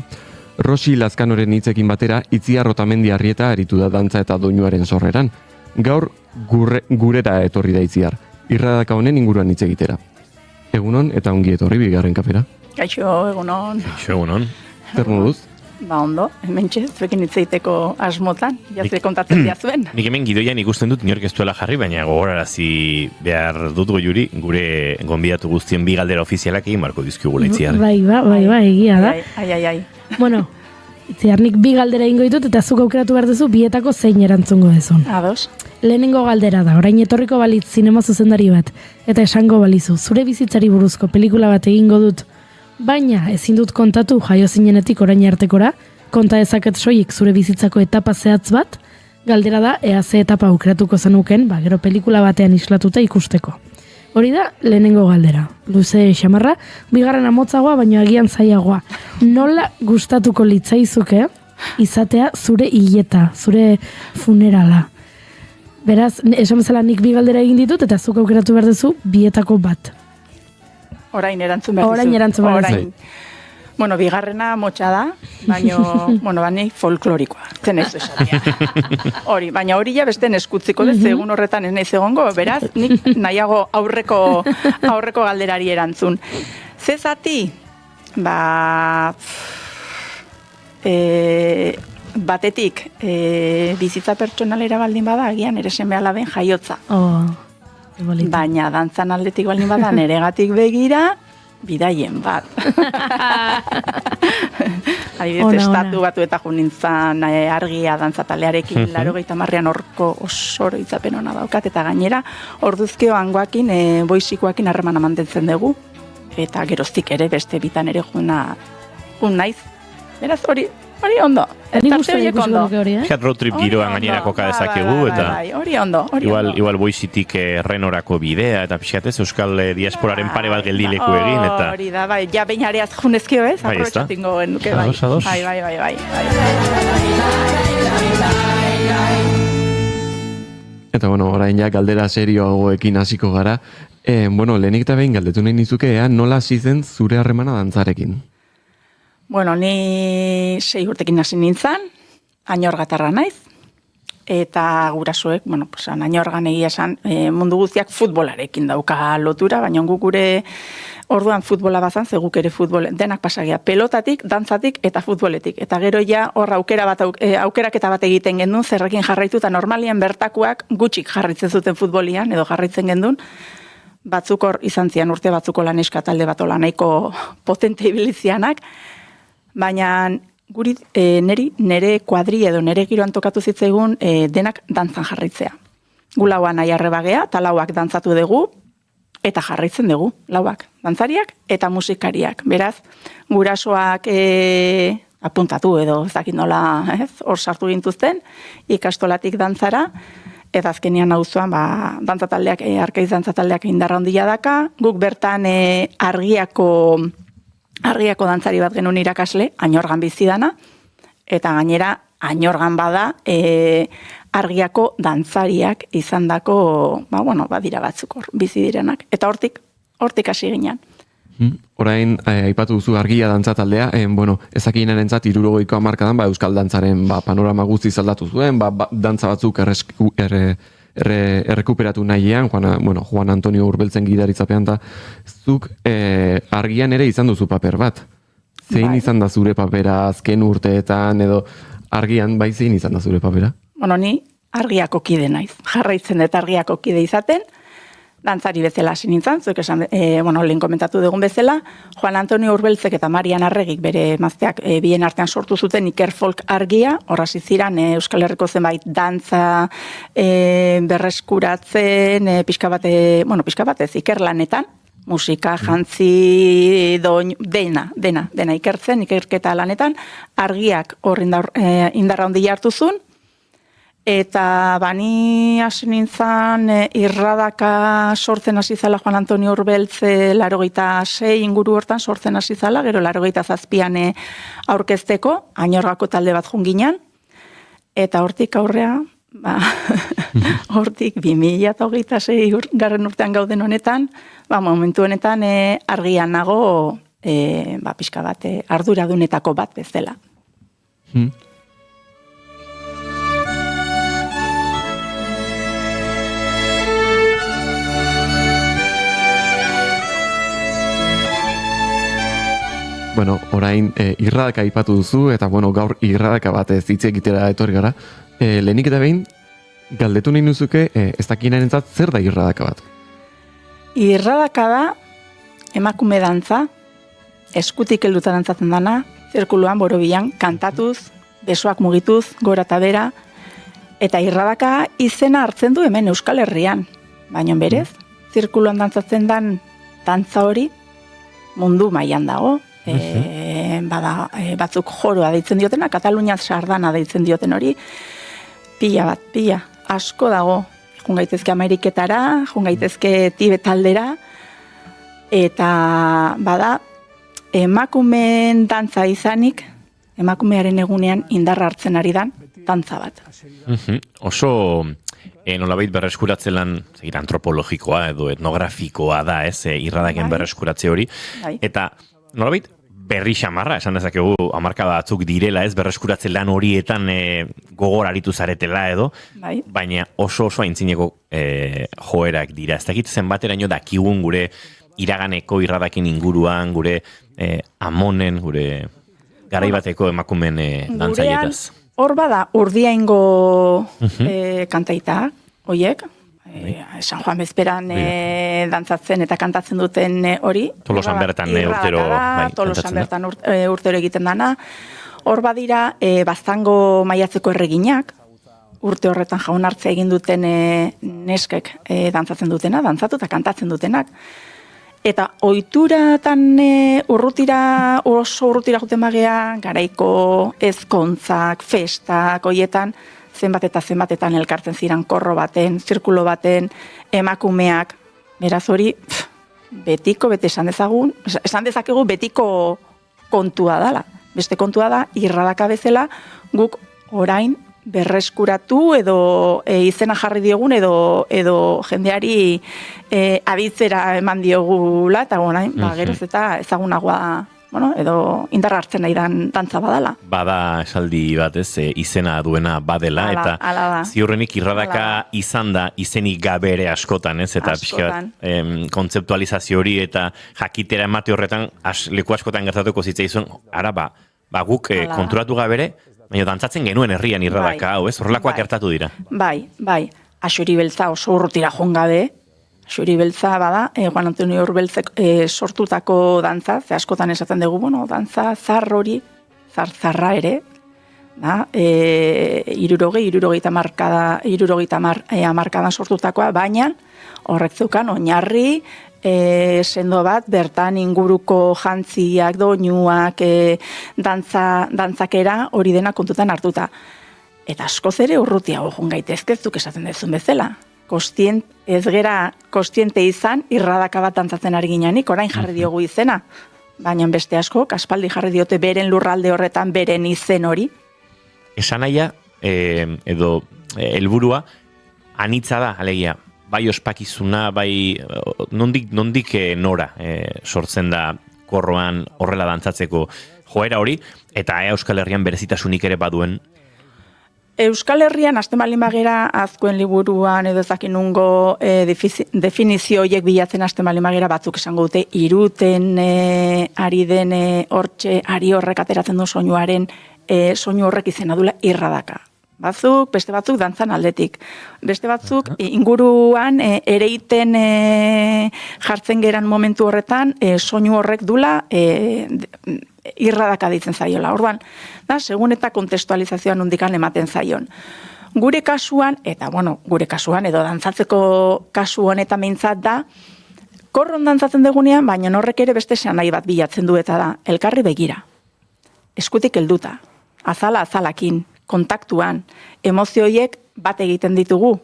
C: Rosi Lazkanoren hitzekin batera, Itziar Otamendi Arrieta aritu da dantza eta doinuaren sorreran. Gaur gurera etorri da Itziar, irradaka honen inguruan hitz egitera. Egunon eta ongi etorri bigarren kafera.
I: Kaixo, egunon.
B: Kaixo, egunon.
C: Zer moduz?
I: Ondo, hementxe, zuekin hitz egiteko asmotan, jazue kontatzen diazuen.
B: Nik hemen gidoian ikusten dut inork ez duela jarri, baina gogorarazi behar dut Goiuri, gure gonbidatu guztien bi galdera ofizialak egin marko dizkigula Itziar.
D: Bai, egia da.
I: Ai.
D: Bueno, Itziar, nik bi galdera egingo ditut eta zuk aukeratu behar duzu bietako zein erantzungo dezun.
I: Ados.
D: Lehenengo galdera da, orain etorriko balitz zinema zuzendari bat, eta esango balizu, zure bizitzari buruzko pelikula bat egingo dut, baina ezin dut kontatu jaio zinenetik orain artekora, konta dezaket soilik zure bizitzako etapa zehatz bat, galdera da, ea ze etapa aukeratuko zenuken, gero pelikula batean islatuta ikusteko. Hori da, lehenengo galdera. Luze xamarra, bigarren amotzagoa, baina agian zailagoa. Nola gustatuko litzaizuke izatea zure hileta, zure funerala? Beraz, esan bezala nik bi galdera egin ditut, eta zuk aukeratu behar duzu bietako bat.
I: Orain erantzun behar dizu.
D: Orain erantzun behar dizu.
I: Bueno, bigarrena motxa da, baina, bani folklorikoa, zen ez esatia. Hori, baina hori ja beste eskutziko dut, egun horretan ez naiz egongo, beraz, nik nahiago aurreko galderari erantzun. Ze zati? Batetik, bizitza pertsonalera baldin bada, agian ere seme alaben jaiotza. Baina dantzan aldetik baldin bada, neregatik begira, bidaien bat. Adibidez, estatu batu eta junintzan argia dantzatalearekin 80an horko osoro itzapen hona daukat, eta gainera, orduzkeo hangoakin, boizikoakin harremana mantentzen dugu, eta geroztik ere beste bitan ere jun naiz. Beraz, hori ondo. Tarte horiek ondo.
B: Fiat road trip giroan gainera koka dezakegu, eta
I: hori ondo.
B: Igual boizitik Renorako bidea, eta pixatez Euskal diasporaren pare bat geldileku egin, eta...
I: Hori da, bai, ja beinareaz junezkio ez, aprobetxatingo genuke, bai. Bai.
C: Eta, orain ja galdera serioagoekin hasiko gara. Lehenik eta behin galdetu nahi nizuke, nola hasi zen zure harremana dantzarekin?
I: Ni 6 urtekin hasi nintzen, añorgatarra naiz, eta gurasoek, añorgan egia esan, mundu guztiak futbolarekin dauka lotura, baina gure orduan futbola bazan, ze guk ere futbol, denak pasagia, pelotatik, dantzatik eta futboletik. Eta gero ja hor aukeraketa bat egiten gendun, zerrekin jarraitu, eta normalian bertakoak gutxik jarraitzen zuten futbolian, edo jarraitzen gendun, batzuk hor izan zian urte batzuko laneska talde bat nahiko potente ibilizianak, baina guri nere kuadri edo nere giroan tokatu zitzaigun denak dantzan jarraitzea. Gu lauan nahi arrebagea, eta lauak dantzatu dugu, eta jarraitzen dugu, lauak, dantzariak eta musikariak. Beraz, gurasoak apuntatu edo ez dakit nola, hor sartu gintuzten, ikastolatik dantzara, eta azkenian auzoan dantzataldeak, Arkaiz dantzataldeak indarra handia daka, guk bertan argiako dantzari bat genuen irakasle, añorgan bizidana, eta gainera añorgan bada argiako dantzariak izandako, badira batzuk hor, bizi direnak. Eta hortik hasi ginen.
C: Orain, aipatu duzu argia dantzataldea, ezakinen entzat 70ko hamarkadan, euskal dantzaren panorama guztiz aldatu zuen, dantza batzuk errekuperatu nahian, Juan Antonio Urbeltzen gidaritzapean, eta zuk argian ere izan duzu paper bat. Zein izan da zure papera azken urteetan, edo argian zein izan da zure papera?
I: Ni argiako kide naiz. Jarraitzen dut argiako kide izaten, dantzari bezala hasi nintzen, zuek esan, lehen komentatu dugun bezala, Juan Antonio Urbeltzek eta Marian Arregik bere emazteak bien artean sortu zuten Ikerfolk argia, horrasi ziren Euskal Herriko zenbait dantza berreskuratzen, pixka batez ikerlanetan, musika, jantzi, dena ikertzen, ikerketa lanetan, argiak hor indarra handia hartu zuen, eta bani hasi nintzen irradaka sortzen hasi zala Juan Antonio Urbeltz 86 inguru hortan sortzen hasi zala, gero 87an aurkezteko, añorgako talde bat junginan, eta hortik aurrea, hortik 2026 garren urtean gauden honetan, momentu honetan argian nago pixka bat arduradunetako bat bezala.
C: Orain irradaka aipatu duzu, eta gaur irradaka bat hitz egitera etorri gara. Lehenik eta behin, galdetu nahi nuzuke, ez dakinaren zer da irradaka bat?
I: Irradaka da, emakume dantza, eskutik helduta dantzatzen dana, zirkuluan, borobilan, kantatuz, besoak mugituz, gora eta bera, eta irradaka izena hartzen du hemen Euskal Herrian. Baina berez, zirkuluan dantzatzen dan dantza hori, mundu mailan dago, batzuk joroa deitzen diotena, Katalunian sardana deitzen dioten hori, pila, asko dago, jun gaitezke Ameriketara, jun gaitezke Tibetaldera, eta emakumeen dantza izanik, emakumearen egunean indarra hartzen ari dan, dantza bat.
B: Oso nolabait berreskuratze lan antropologikoa edo etnografikoa da, irradaken berreskuratze hori, eta nolabait berri xamarra, esan dezakegu hamarkada batzuk direla, ez berreskuratze lan horietan gogor aritu zaretela edo,
I: Bai.
B: baina oso aintzineko joerak dira. Ez dakit zenbateraino dakigun gure iraganeko irradakin inguruan, gure amonen, gure garaibateko emakumen dantzaietaz.
I: Hor bada urdiaingo kantaita, hoiek, San Juan Bezperan dantzatzen eta kantatzen duten hori.
B: Tolosan bertan urtero
I: Tolosan bertan urtero egiten dana. Hor badira Baztango maiatzeko erreginak, urte horretan jaun hartzea egin duten neskek dantzatzen dutena, dantzatu eta kantatzen dutenak. Eta ohituratan oso urrutira juten bagea, garaiko ezkontzak, festak, hoietan, zenbatetan elkartzen ziren korro baten, zirkulo baten, emakumeak, beraz hori, bete esan dezakegu betiko kontua dala. Beste kontua da, irradaka bezala, guk orain berreskuratu edo izena jarri diogun edo jendeari abitzera eman diogula, eta orain, geroz eta ezagunagoa, edo indarra hartzen nahi dantza badala.
B: Bada esaldi bat, ez, izena duena badela, eta ziurrenik irradaka izan da izenik gabere askotan, ez, eta pixkat kontzeptualizazio hori eta jakitera emate horretan leku askotan gertatuko zitzaizun, ara guk konturatu gabere, baina dantzatzen genuen herrian irradaka, hau, ez, horrelakoak gertatu dira.
I: Bai, Axuri Beltza oso urrutira joan gabe, Axuri Beltza bada, Juan Antonio Urbeltzek sortutako dantza, ze askotan esaten dugu, dantza zar hori, zarra ere, da, 60 hamarkadan sortutakoa, baina horrek zeukan oinarri sendo bat, bertan inguruko jantziak, doinuak, dantzakera hori dena kontutan hartuta. Eta askoz ere urrutiago joan gaitezke, zuk esaten dezun bezala. Ez gera kostiente izan, irradaka bat dantzatzen ari ginenik, orain jarri diogu izena. Baina beste asko, aspaldi jarri diote beren lurralde horretan, beren izen hori.
B: Esan aia, edo helburua anitza da, alegia, bai ospakizuna, bai nondik nora sortzen da korroan horrela dantzatzeko joera hori, eta Euskal Herrian berezitasunik ere baduen.
I: Euskal Herrian, azten balin bagera, azkoen liburuan edo ezakinungo definizio horiek bilatzen azten balin bagera, batzuk esango dute, iruten ari den hortxe, ari horrek ateratzen du soinuaren, soinu horrek izena dula irradaka. Beste batzuk dantzan aldetik. Beste batzuk inguruan ereiten jartzen geran momentu horretan soinu horrek dula irradaka ditzen zaiola. Orduan, segun eta kontestualizazioan nondikan ematen zaion. Gure kasuan, gure kasuan edo dantzatzeko kasu honetan meintzat da, korron dantzatzen degunean, baina horrek ere beste esan nahi bat bilatzen du eta da, elkarri begira. Eskutik helduta, azalakin, kontaktuan, emozioiek bat egiten ditugu.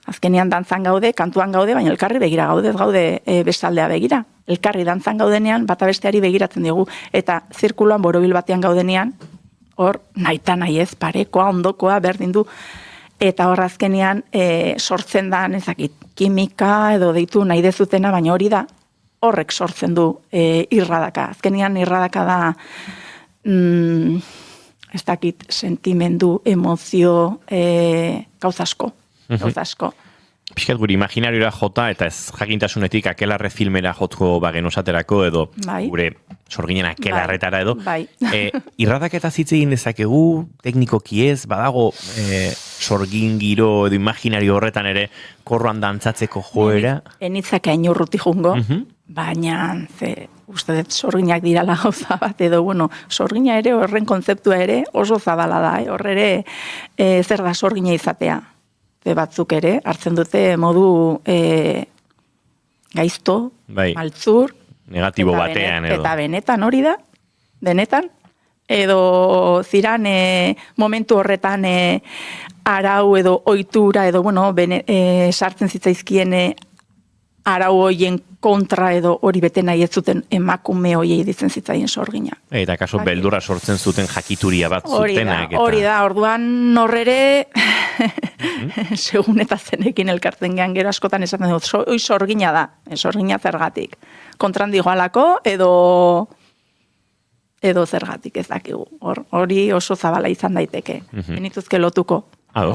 I: Azkenean dantzan gaude, kantuan gaude, baina elkarri begira gaude, ez gaude bestaldea begira. Elkarri dantzan gaudenean, bata besteari begiratzen digu. Eta zirkuloan borobil batean gaudenean, hor naita nahi ez, parekoa, ondokoa, berdin du. Eta hor azkenean sortzen da, ezakit, kimika edo deitu nahi dezutena, baina hori da, horrek sortzen du irradaka. Azkenean irradaka da ez dakit sentimendu, emozio, gauzasko.
B: Piskat guri imaginariora jota eta ez jakintasunetik akelarre filmera jotko bagen osaterako edo gure sorginen akelarretara edo. Irradaketa zitze egin dezakegu, teknikoki ez, badago sorgin giro edo imaginario horretan ere korroan dantzatzeko joera.
I: Enitzak hain urruti jungo, baina uste dut sorginak dirala gauza bat, edo sorgina ere, horren kontzeptua ere oso zabala da, horre ere zer da sorgina izatea. Batzuk ere, hartzen dute modu gaizto, maltzur,
B: negatibo batean edo.
I: Eta benetan hori da, benetan, edo ziran momentu horretan arau edo ohitura edo, sartzen zitzaizkien arau hoien kontra edo hori bete nahi ez zuten emakume hoiei ditzen zitzaien sorgina.
B: Eta kaso beldurra sortzen zuten jakituria bat zutenak.
I: Hori da, orduan horrere segun eta zenekin elkartzen gehan gero askotan esaten dut, hoi sorgina da, sorgina zergatik. Kontran digoalako edo edo zergatik ez dakigu. Hori oso zabala izan daiteke. Benituzke lotuko.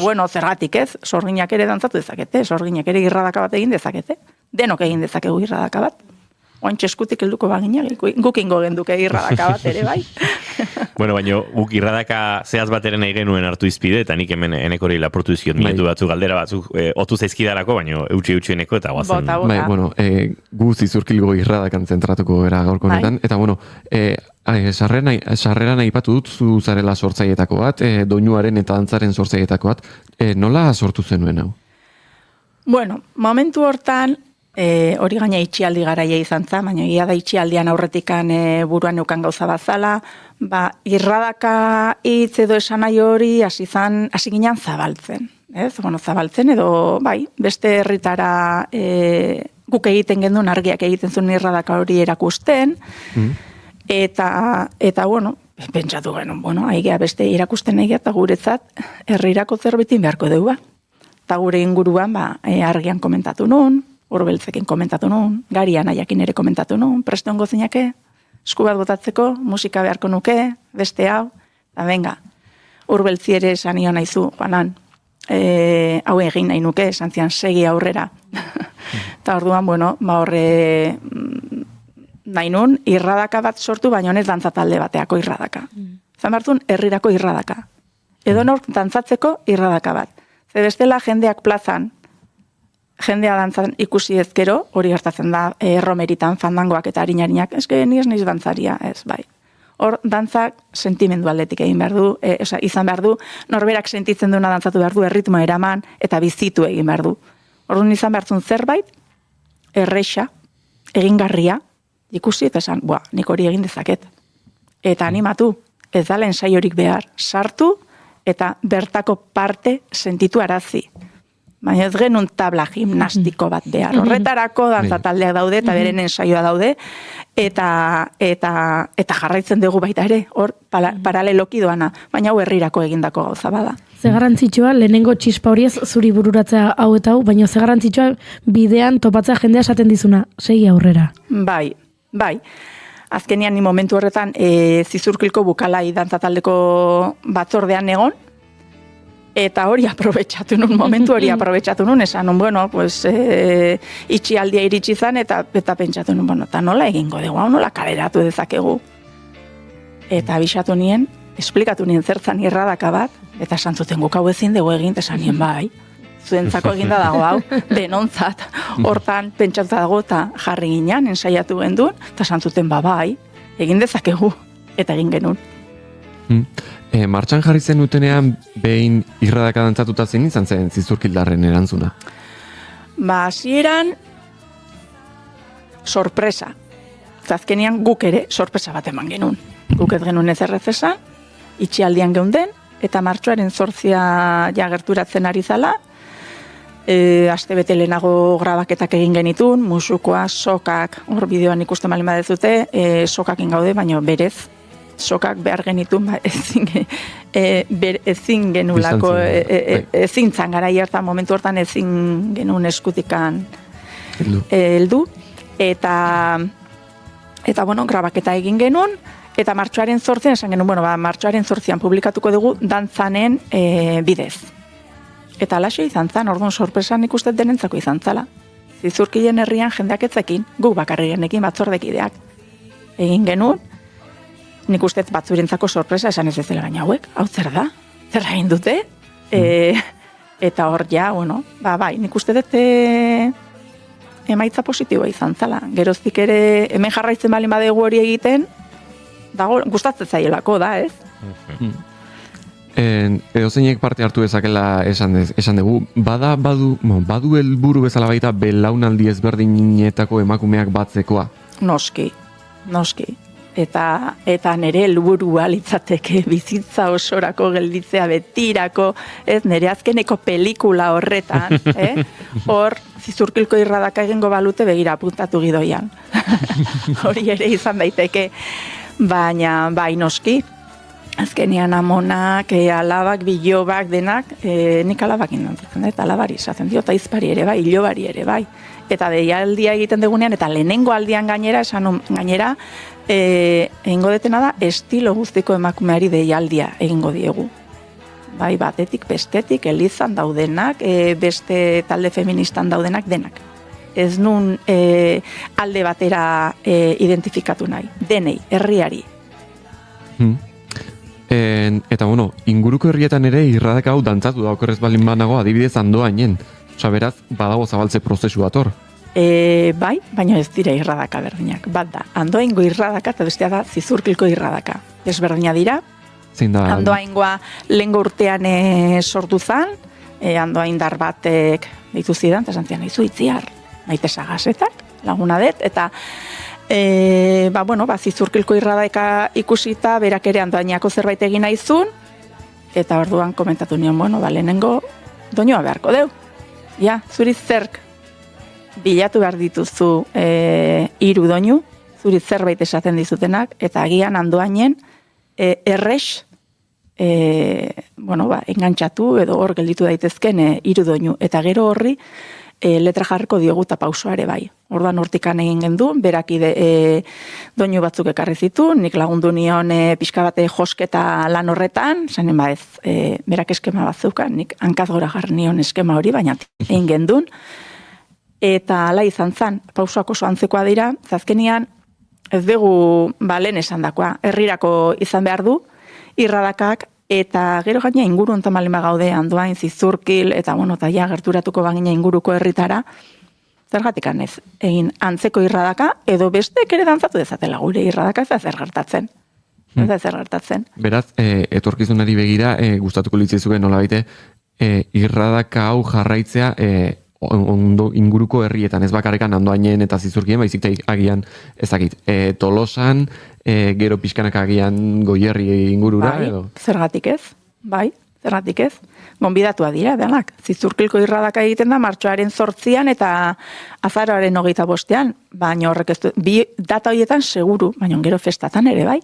I: Bueno, zergatik ez, sorginak ere dantzatu dezakete, sorginak ere irradaka bat egin dezakete. Denok egin dezakegu irradaka bat. Oantxe eskutik helduko bagina, guk ingo genduke irradaka bat ere bai.
B: Bueno, baina guk irradaka zehaz bat ere nahi genuen hartu izpide, eta nik hemen enekori lapurtu izkiot minutu batzuk, galdera batzuk otu zaizkidarako, baina eutxi eneko eta guazen.
C: Bai, bueno, gu zizurkilgo irradakan zentratuko gara gaurko honetan, eta bueno, sarreran aipatu dut zu zarela sortzailetako bat, doinuaren eta dantzaren sortzailetako bat, nola sortu zenuen hau?
I: Bueno, momentu hortan, hori gaina itxialdi garaia izan za, baina egia da itxialdian aurretikan buruan neukan gauza bazala, irradaka hitz edo esan nahi hori hasi ginen zabaltzen. Bueno, zabaltzen edo, bai, beste herritara guk egiten gendun, argiak egiten zuen irradaka hori erakusten, eta bueno, pentsatu genuen, bueno, aigea beste irakusten egia eta guretzat herrirako zerbitin beharko dugu, eta gure inguruan argian komentatu nun, Urbeltzekin komentatu nun, Garian aiakin ere komentatu nun, preste ongo zinake, esku bat botatzeko, musika beharko nuke, beste hau, eta venga, Urbeltzi ere esan nio nahizu, banan, hau egin nahi nuke, esan zian segi aurrera. Eta orduan, bueno, horre nahi nun, irradaka bat sortu, baina honez dantzatalde bateako irradaka. Zan bartun, herrirako irradaka. Edo nor dantzatzeko irradaka bat. Ze bestela jendeak plazan, jendea dantzan ikusi ezkero, hori gertatzen da, romeritan, fandangoak eta harinarinak, eske ni ez naiz dantzaria, ez, bai. Hor, dantzak sentimendu aldetik egin behar du, izan behar du, norberak sentitzen duena dantzatu behar du, erritmo eraman, eta bizitu egin behar du. Orduan izan behar zuen zerbait, erreixa, egingarria, ikusi eta esan, nik hori egin dezaket. Eta animatu, ez da lehen saiorik behar, sartu, eta bertako parte sentitu arazi. Baina ez genuen tabla gimnastiko bat behar. Horretarako dantzataldeak daude, eta beren ensaioa daude, eta jarraitzen dugu baita ere, hor paraleloki doana, baina hau herrirako egindako gauza bada.
D: Ze garrantzitsua, lehenengo txispa horiez zuri bururatzea hau eta hau, baina ze garrantzitsua bidean topatzea jendea esaten dizuna, segi aurrera.
I: Bai. Azkenian ni momentu horretan zizurkilko bukalai dantzataldeko batzordean egon, eta hori aprobetxatu nun, momentu hori aprobetxatu nun, esan nun, bueno, pues, itxialdia iritsi zan, eta pentsatu nun, bueno, eta nola egingo dugu, nola kaleratu dezakegu. Eta abisatu nien, esplikatu nien zertzan irradaka bat, eta esan zuten guk hau ezin dugu egin, esan nien bai, zuentzako eginda dago hau, denontzat, hortan pentsatuta dago, eta jarri ginen, ensaiatu gendun, eta esan zuten bai, egin dezakegu, eta egin genuen.
C: Martxan jarri zen utenean behin irradaka dantzatuta zen izan zen zizurkildarren erantzuna?
I: Hasieran sorpresa. Azkenean guk ere sorpresa bat eman genuen. Guk ez genuen ezerrez esan, itxialdian geunden, eta martxoaren 8 gerturatzen ari zala, aste bete lehenago grabaketak egin genitun, musukoa, sokak, hor bideoan ikusten bali badezute, sokakin gaude, baina berez, sokak behar genitun, ezin genulako, ezin zan gara hiertan, momentu hortan ezin genuen eskutikan heldu, eta bueno, grabaketa egin genuen, eta martxoaren 8 esan genuen, bueno, martxoaren 8 publikatuko dugu dantzanen bidez. Eta alaxo izan zan, orduan sorpresan ikustet denentzako izan zala. Zizurkilen herrian jendeak etzekin, guk bakarrirenekin batzordekideak. Egin genuen, nik ustez batzurentzako sorpresa esan ez ezela, baina hauek, hau zer da? Zer egin dute? Eta hor ja, bueno, bai, nik ustez emaitza positiboa izan zala. Geroztik ere, hemen jarraitzen bali badegu hori egiten, dago, gustatzen zaielako da, ez?
C: Edozeinek parte hartu dezakela esan dugu, badu helburu bezala baita belaunaldi ezberdinetako emakumeak batzekoa?
I: Noski. Eta nire helburua litzateke bizitza osorako gelditzea betirako, ez nire azkeneko pelikula horretan, hor zizurkilko irradaka egingo balute begira apuntatu gidoian. Hori ere izan daiteke, baina bai noski, azkenean amonak, alabak, bilobak, denak, nik alabak indantzatzen, eta alabari izaten dio, eta izpari ere bai, ilobari ere bai. Eta deialdia egiten dugunean, eta lehenengo aldian gainera, egingo detena da, estilo guztiko emakumeari deialdia egingo diegu. Bai, batetik, bestetik, elizan daudenak, beste talde feministan daudenak denak. Ez nun alde batera identifikatu nahi, denei, herriari.
C: Eta inguruko herrietan ere irradaka hau dantzatu da okerrez balin banago adibidez Andoainen. Osa beraz, badago zabaltze prozesu dator.
I: Bai, baina ez dira irradaka berdinak. Bat da, Andoaingo irradaka eta bestea da Zizurkilko irradaka. Desberdina dira. Andoaingoa lehengo urtean sortu zen, Andoaindar batek deitu zidan, eta esan zian, izu itziar, maite sagasetak, laguna dut, eta Zizurkilko irradaka ikusita, berak ere Andoainako zerbait egin naizun, eta orduan komentatu nion, lehenengo doinua beharko deu. Ja, zuri zerk bilatu behar dituzu 3 doinu, zuri zerbait esaten dizutenak, eta agian Andoainen errex engantxatu edo hor gelditu daitezken 3 doinu, eta gero horri letra jarriko diogu eta pausua ere bai. Orduan hortikan egin gendu, berak doinu batzuk ekarri zitu, nik lagundu nion pixka bate josketa lan horretan, zanen berak eskema bat zeukan, nik hankaz gora jarri nion eskema hori, baina egin gendun, eta ala izan zan, pausuak oso antzekoa dira, zazkenian ez dugu lehen esan dakoa, herrirako izan behar du, irradakak, eta gero gaina inguru ontan malima gaude, Andoain, Zizurkil, eta ja gerturatuko bagina inguruko herritara, zergatik anez, egin antzeko irradaka, edo bestek ere dantzatu dezatela gure irradaka, ez da zer gertatzen. Ez da zer gertatzen.
C: Beraz, etorkizunari begira, gustatuko litzaizuke nolabait, irradaka hau jarraitzea ondo inguruko herrietan, ez bakarrekan Andoainen eta Zizurkien, baizik agian ezakit, Tolosan, gero pixkanak agian Goierri ingurura, edo?
I: Zergatik ez, bai, zergatik ez. Gonbidatua dira, denak. Zizurkilko irradaka egiten da martxoaren 8an eta azaroaren 25an, baina horrek ez du, bi data horietan seguru, baina gero festatan ere, bai.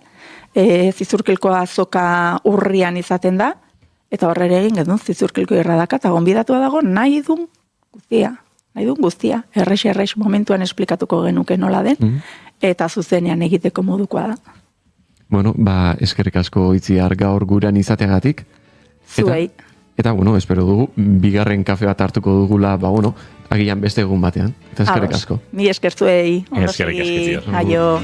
I: Zizurkilko azoka urrian izaten da, eta horre egin gedun Zizurkilko irradaka, eta gonbidatua dago nahi dun guztia, errex momentuan esplikatuko genuke nola den, eta zuzenean egiteko modukoa da.
C: Bueno, eskerrik asko Itziar gaur gurean izateagatik.
I: Zuei.
C: Eta, espero dugu, bigarren kafe bat hartuko dugula, agian beste egun batean. Eta eskerrik asko.
I: Mi esker zuei.
B: Eskerrik asko Itziar.
I: Aio.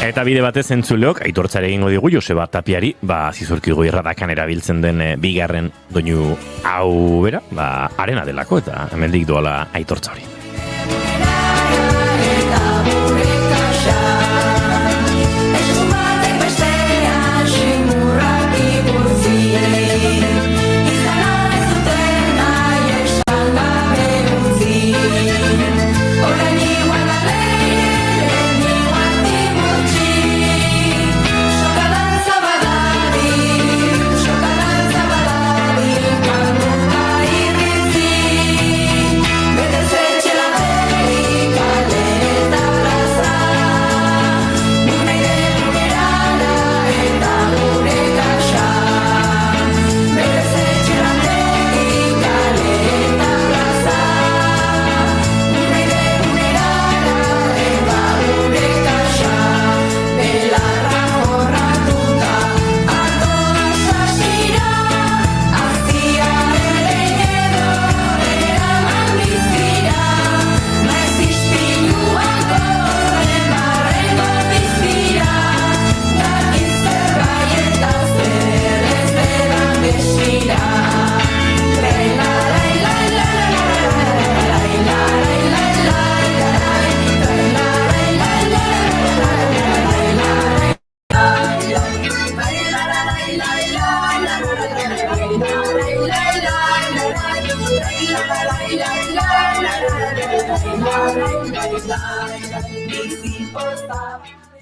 B: Eta bide batez entzuleok, aitortzare egingo digu Joseba Tapiari, Zizurkilgo irradakan erabiltzen den bigarren doinu hau bera, arena delako, eta hemendik doala aitortza hori.
F: Betezetxe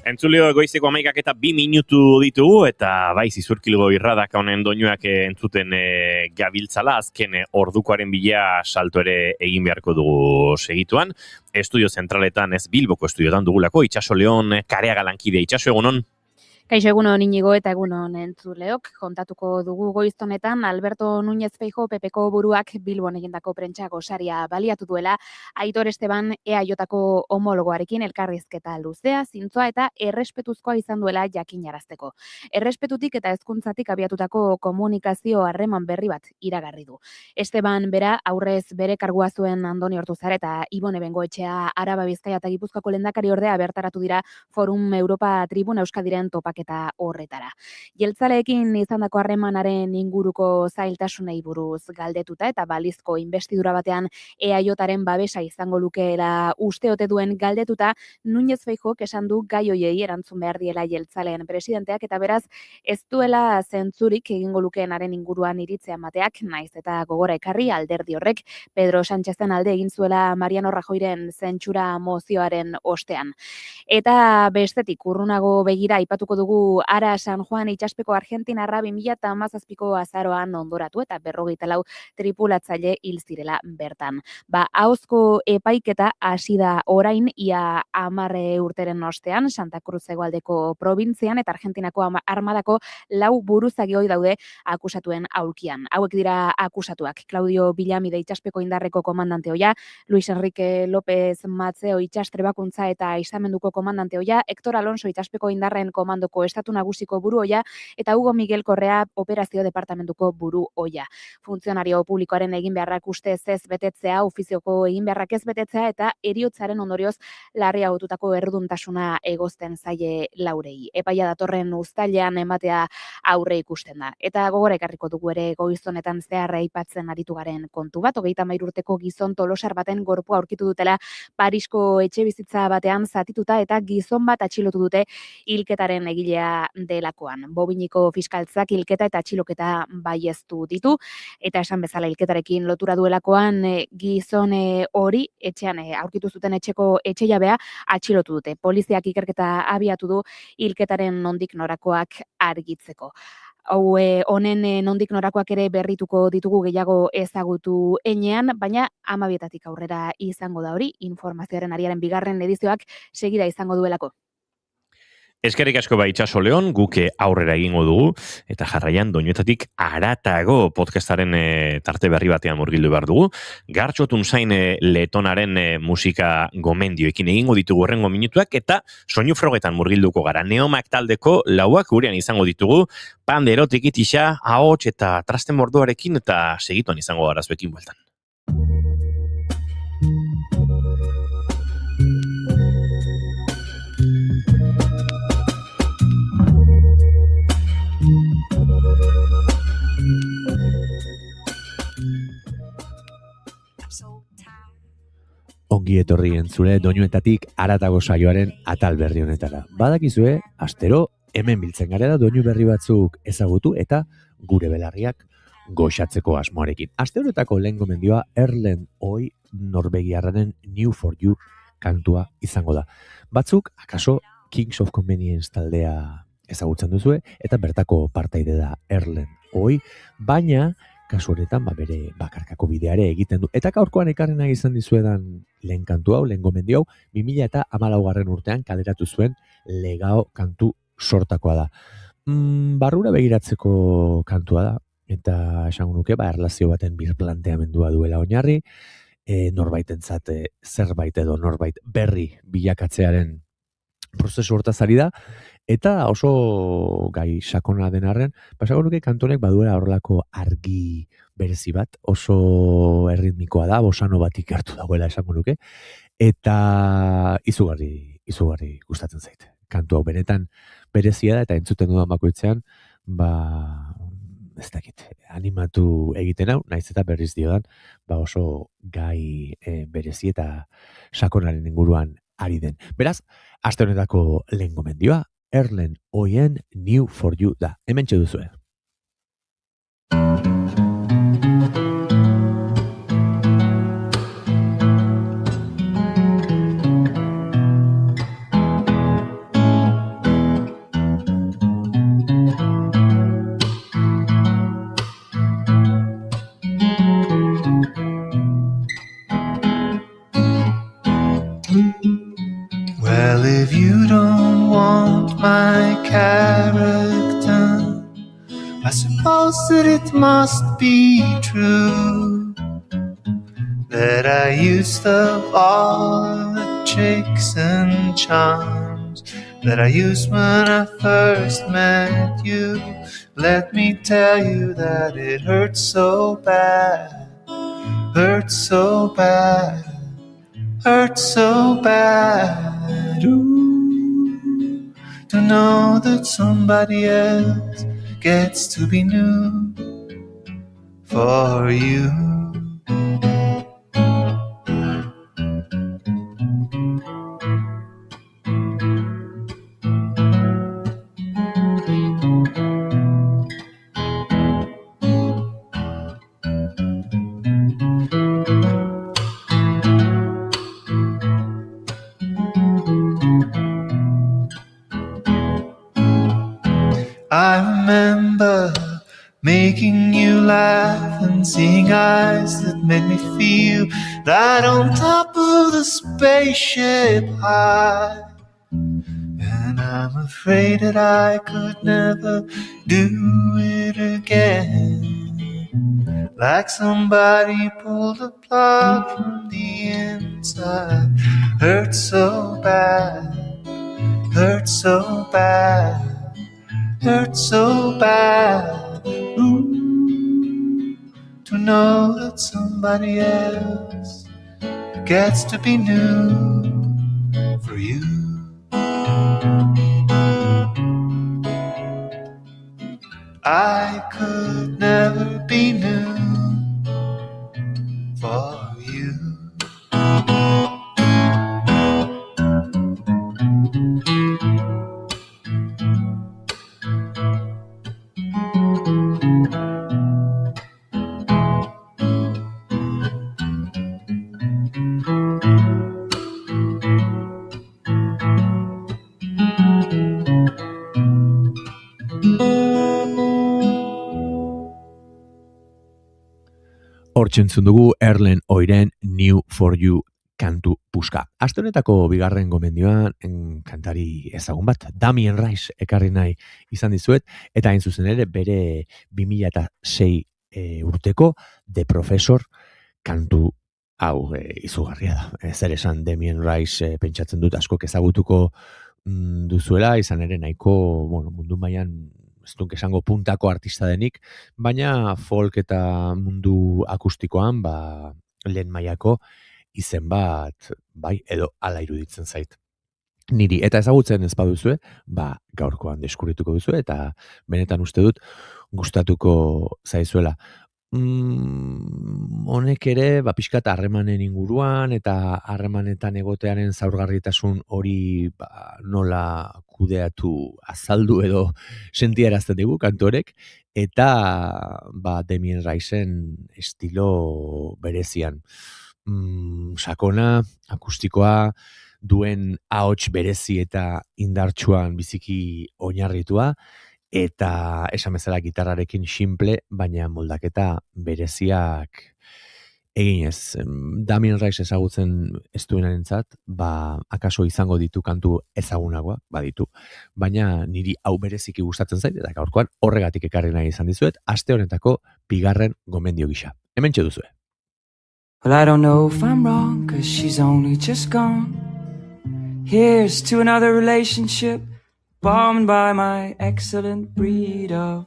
B: Entzuleo goizeko 11:02 ditugu, eta bai zizurkilgo irradak honen doinuak entzuten gabiltzala, azken ordukoaren bila salto ere egin beharko dugu segituan. Estudio zentraletan, ez Bilboko estudiotan dugulako, Itxaso Leon Kareaga lankide. Itxaso, egunon?
J: Kaixo, egunon Inigo eta egunon entzuleok, kontatuko dugu goiztonetan Alberto Núñez Feijóo PPko buruak Bilbon egindako prentsa gosaria baliatu duela, Aitor Esteban EAJko homologoarekin elkarrizketa luzea, zintzoa eta errespetuzkoa izan duela jakinarazteko. Errespetutik eta hezkuntzatik abiatutako komunikazio harreman berri bat iragarri du. Esteban bera aurrez bere kargua zuen Andoni Ortuzar eta Ibone Bengoetxea Araba Bizkaia eta Gipuzkoako lehendakari ordea bertaratu dira Forum Europa Tribuna Euskadiren topaketa horretara. Jeltzaleekin izandako harremanaren inguruko zailtasunei buruz galdetuta eta balizko inbestidura batean EAJaren babesa izango lukeela uste ote duen galdetuta, Núñez Feijóok esan du gai hoiei erantzun behar diela jeltzaleen presidenteak eta beraz ez duela zentzurik egingo lukeenaren inguruan iritzea emateak, naiz eta gogora ekarri alderdi horrek Pedro Sánchezen alde egin zuela Mariano Rajoyren zentsura mozioaren ostean. Eta bestetik urrunago begira aipatuko dugu Ara San Juan itsaspeko Argentinarra 2017ko azaroan ondoratu eta 54 tripulatzaile hil zirela bertan. Ahozko epaiketa hasi da orain ia 10 urteren ostean Santa Cruz hegoaldeko probintzian eta Argentinako armadako 4 buruzagi daude akusatuen aulkian. Hauek dira akusatuak: Claudio Villamide itsaspeko indarreko komandante ohia, Luis Enrique López Matzeo itsastrebakuntza eta izamenduko komandante ohia, Héctor Alonso itsaspeko indarren komandoko estatu nagusiko buru ohia eta Hugo Miguel Correa operazio departamentuko buru ohia. Funtzionario publikoaren egin beharrak ustez ez betetzea, ofizioko egin beharrak ez betetzea eta heriotzaren ondorioz larriagotutako erruduntasuna egozten zaie laurei. Epaia datorren uztailean ematea aurre ikusten da. Eta gogora ekarriko dugu ere goizonetan zehar aipatzen aritu garen kontu bat, 33 urteko gizon tolosar baten gorpua aurkitu dutela Parisko etxebizitza batean zatituta eta gizon bat atxilotu dute hilketaren egilea delakoan. Bobiniko fiskaltzak hilketa eta atxiloketa baieztu ditu eta esan bezala hilketarekin lotura duelakoan gizon hori etxean aurkitu zuten etxeko etxejabea atxilotu dute. Poliziak ikerketa abiatu du hilketaren nondik norakoak argitzeko. Honen nondik norakoak ere berrituko ditugu gehiago ezagutu enean, baina 12 aurrera izango da hori, informazioaren ariaren bigarren edizioak segida izango duelako.
B: Eskerrik asko Itxaso Leon, guke aurrera egingo dugu, eta jarraian doinuetatik haratago podcastaren tarte berri batean murgildu behar dugu. Gartxotun zain letonaren musika gomendioekin egingo ditugu horrengo minutuak, eta soinu frogetan murgilduko gara. Neomak taldeko lauak gurean izango ditugu, panderotik itisa, ahots eta trasten mordoarekin, eta segituan izango gara zuekin bueltan.
K: Ongi etorri entzule doinuetatik haratago saioaren atal berri honetara. Badakizue, astero hemen biltzen garela doinu berri batzuk ezagutu eta gure belarriak goxatzeko asmoarekin. Aste honetako lehen gomendioa Erlen Oi Norvegiarraren New for You kantua izango da. Batzuk, akaso, Kings of Convenience taldea ezagutzen duzue, eta bertako partaide da Erlen Oi, baina kasu honetan bere bakarkako bideare egiten du. Eta gaurkoan ekarren nahi izan dizuedan lehen kantu hau, lehen gomendio hau, 2014 urtean kaleratu zuen Legao kantu sortakoa da. Barrura begiratzeko kantua da, eta esango nuke, erlazio baten birplanteamendua duela oinarri, norbaitentzat zerbait edo norbait berri bilakatzearen prozesu hortaz ari da, eta oso gai sakona den arren, esango nuke kantonek baduela horrelako argi berezi bat, oso erritmikoa da, bosano bat ikertu dagoela esango nuke, eta izugarri gustatzen zait. Kantu hau benetan berezia da, eta entzuten dudan bakoitzean, ez dakit, animatu egiten hau, naiz eta berriz diodan, oso gai berezi eta sakonaren inguruan ari den. Beraz, aste honetako lehen gomendioa, Erlen Oien New for You da. Hementxe duzue.
H: suppose that it must be true that I used up all the tricks and charms that I used when I first met you. Let me tell you that it hurts so bad, hurts so bad, hurts so bad. Ooh, to know that somebody else gets to be new for you. I remember making you laugh and seeing eyes that made me feel right on top of the spaceship high. And I'm afraid that I could never do it again. Like somebody pulled the plug from the inside. Hurts so bad, hurts so bad, hurts so bad. Ooh, to know that somebody else gets to be new for you. I could never be new for you.
K: Hortzentzun dugu Erlen Oiren New for You kantu puska. Aste honetako bigarren gomendioan kantari ezagun bat, Damien Rice ekarri nahi izan dizuet, eta hain zuzen ere bere 2006 urteko The Professor kantu hau izugarria da. Zer esan Damien Rice pentsatzen dut askok ezagutuko duzuela, izan ere nahiko mundu mailan ez duk esango puntako artista denik, baina folk eta mundu akustikoan lehen mailako izen bat, bai, edo ala iruditzen zait. Niri, eta ezagutzen ez baduzue, gaurkoan deskubrituko duzue, eta benetan uste dut gustatuko zaizuela. Honek ere, pixkat harremanen inguruan, eta harremanetan egotearen zaurgarritasun hori nola kudeatu azaldu edo sentiarazten digu kantorek, eta Damien Riceen estilo berezian. Sakona, akustikoa, duen ahots berezi eta indartsuan biziki oinarritua, eta esan bezala gitarrarekin simple, baina moldaketa bereziak eginez. Damien Rice ezagutzen ez duenarentzat, akaso izango ditu kantu ezagunagoa, baditu, baina niri hau bereziki gustatzen zait, eta gaurkoan horregatik ekarri nahi izan dizuet, aste honetako bigarren gomendio gisa. Hementxe duzue.
L: Well, I don't know if I'm wrong, 'cause she's only just gone. Here's to another relationship bombed by my excellent breed of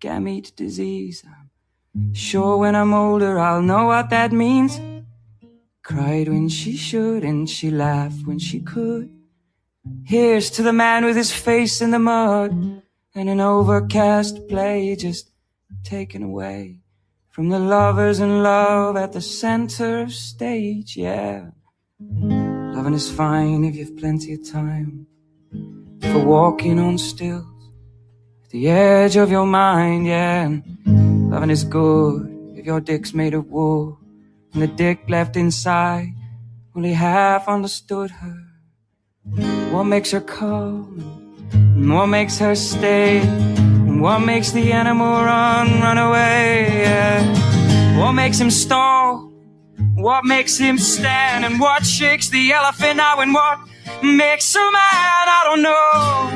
L: gamete disease. I'm sure when I'm older I'll know what that means. Cried when she should and she laughed when she could. Here's to the man with his face in the mud and an overcast play just taken away from the lovers in love at the center of stage, yeah. Loving is fine if you've plenty of time for walking on stills at the edge of your mind, yeah. And loving is good if your dick's made of wool and the dick left inside only half understood her. What makes her come and what makes her stay, and what makes the animal run away, yeah. What makes him stall, what makes him stand, and what shakes the elephant out, and what makes a man, I don't know,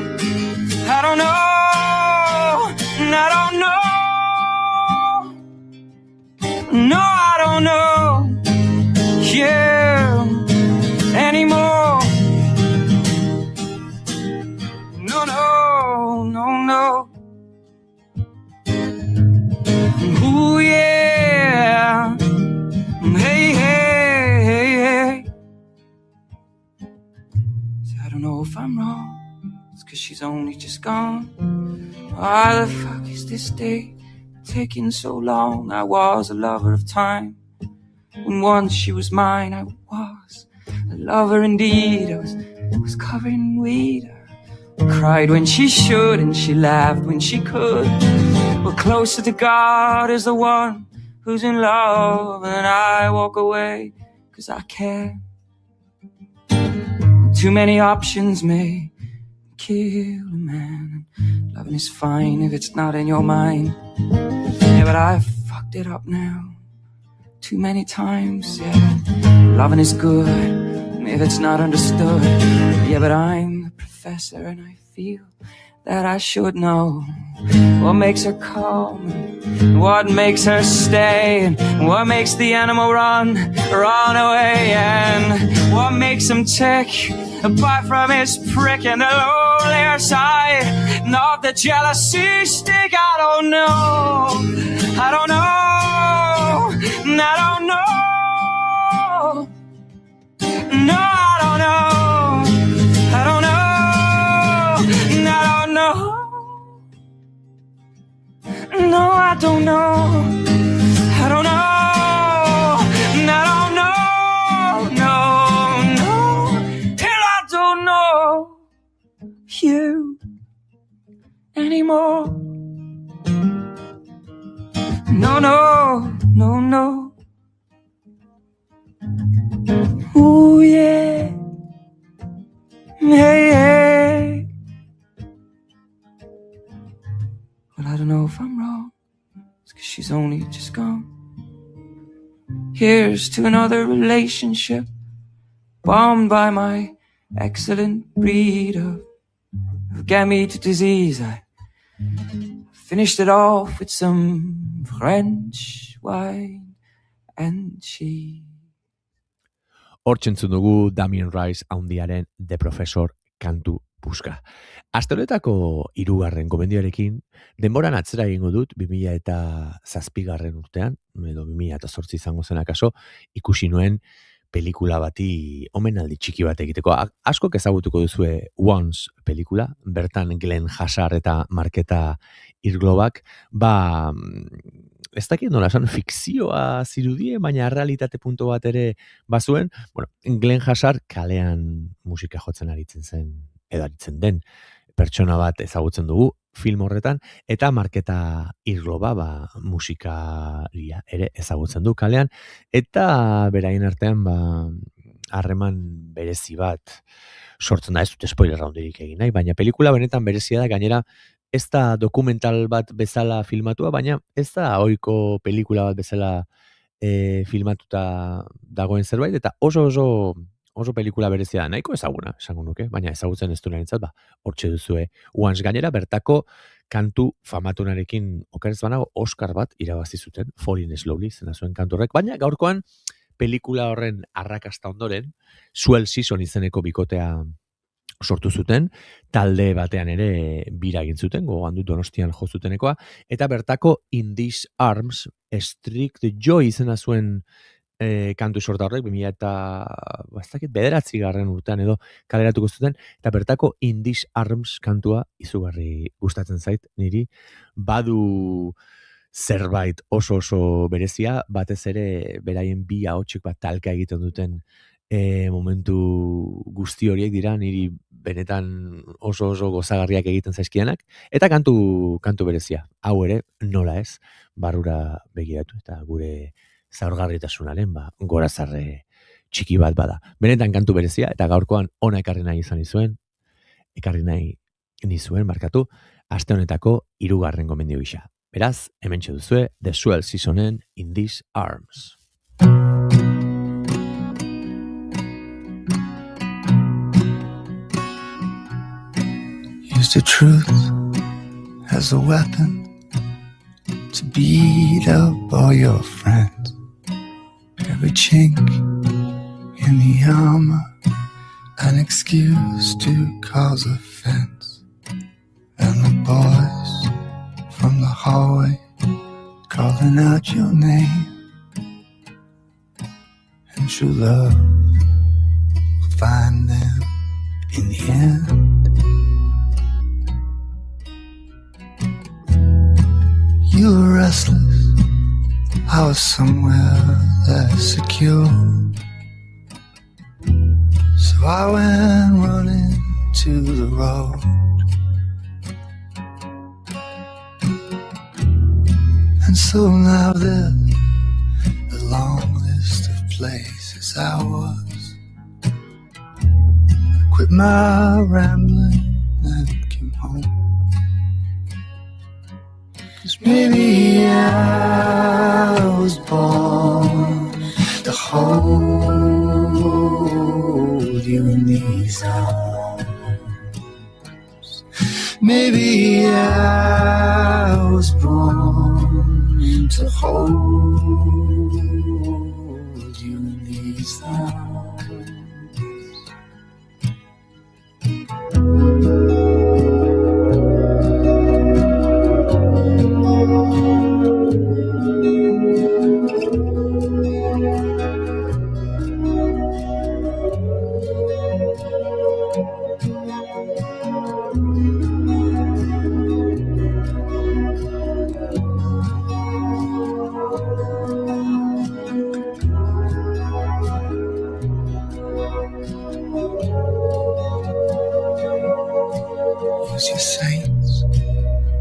L: I don't know, I don't know. No, I don't know you anymore. No, no, no, no. Ooh, yeah. Hey, hey, hey, hey. See, I don't know if I'm wrong. It's 'cause she's only just gone. Why the fuck is this day taking so long? I was a lover of time. When once she was mine, I was a lover indeed. I was covered in weed. I cried when she should, and she laughed when she could. But closer to God is the one who's in love, and I walk away 'cause I can't. Too many options may kill a man. Loving is fine if it's not in your mind. Yeah, but I've fucked it up now too many times. Yeah, loving is good if it's not understood. Yeah, but I'm the professor and I feel that I should know what makes her calm, and what makes her stay, and what makes the animal run away, and what makes him tick apart from his prick, and the lonelier side of the jealousy stick. I don't know, I don't know, I don't know. No, I don't know, I don't know, I don't know. No, I don't know, I don't know, I don't know, no, no. And I don't know you anymore. No, no, no, no. Ooh, yeah. Hey, hey. Well, I don't know if I'm wrong. It's 'cause she's only just gone. Here's to another relationship bombed by my excellent breed of gamete disease. I finished it off with some French wine and cheese.
K: Hortzentzun dugu Damien Rice handiaren The Professor kantu puska. Aste honetako 3. gomendioarekin denboran atzera egingo dut 2007 urtean, edo 2008 izango zen akaso, ikusi nuen pelikula bati omenaldi txiki bat egiteko. Askok ezagutuko duzue Once pelikula, bertan Glenn Hassard eta Marketa Irglobak, ez dakit nola esan, fikzioa zirudie, baina realitate punto bat ere bazuen. Bueno, Glenn Hassard kalean musika jotzen aritzen den pertsona bat ezagutzen dugu film horretan, eta Marketa Irgloba musikaria ere ezagutzen du kalean, eta beraien artean harreman berezi bat sortzen da, ez dut spoiler handirik egin nahi, baina pelikula benetan berezia da, gainera ez da dokumental bat bezala filmatua, baina ez da ohiko pelikula bat bezala filmatuta dagoen zerbait, eta oso pelikula berezia da, nahiko ezaguna, esango nuke, baina ezagutzen ez duenarentzat, hortxe duzue Once, gainera bertako kantu famatunarekin okerez banago Oscar bat irabazi zuten, Falling Slowly zena zuen kantu horrek, baina gaurkoan pelikula horren arrakasta ondoren, Swell Season izeneko bikotea sortu zuten, talde batean ere bira egin zuten, gogoan dut Donostian jo zutenekoa, eta bertako In These Arms, Strict Joy izena zuen kantu sorta horrek, 2009 urtean edo kaleratuko zuten, eta bertako In These Arms kantua izugarri gustatzen zait niri, badu zerbait oso berezia, batez ere beraien bi ahotsik bat talka egiten duten momentu guzti horiek dira niri benetan oso gozagarriak egiten zaizkianak, eta kantu berezia, hau ere nola ez, barrura begiratu eta gure zaurgarritasunaren gorazarre txiki bat bada. Benetan kantu berezia, eta gaurkoan ona ekarri nahi nizuen, markatu, aste honetako 3. gomendio gisa. Beraz, hementxe duzue, The Swell Seasonen In These Arms.
H: Use the truth as a weapon to beat up all your friends. every chink in the armor, an excuse to cause offense. And the boys from the hallway calling out your name. And true love will find them in the end. You were restless, I was somewhere less secure. So I went running to the road. And so now there's a long list of places I was. I quit my rambling and came home. 'Cause maybe I was born to hold you in these arms. Maybe I was born to hold you in these arms. Use your saints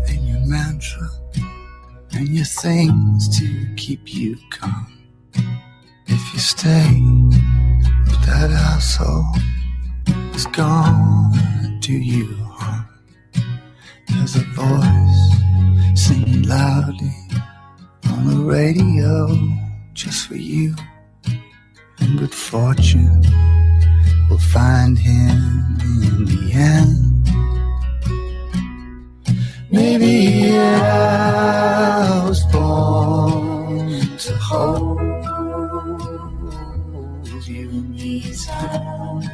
H: and your mantra and your things to keep you calm. If you stay, if that asshole is gonna do you harm. There's a voice singing loudly on the radio just for you. And good fortune will find him in the end. Maybe I was born to hold you in these arms.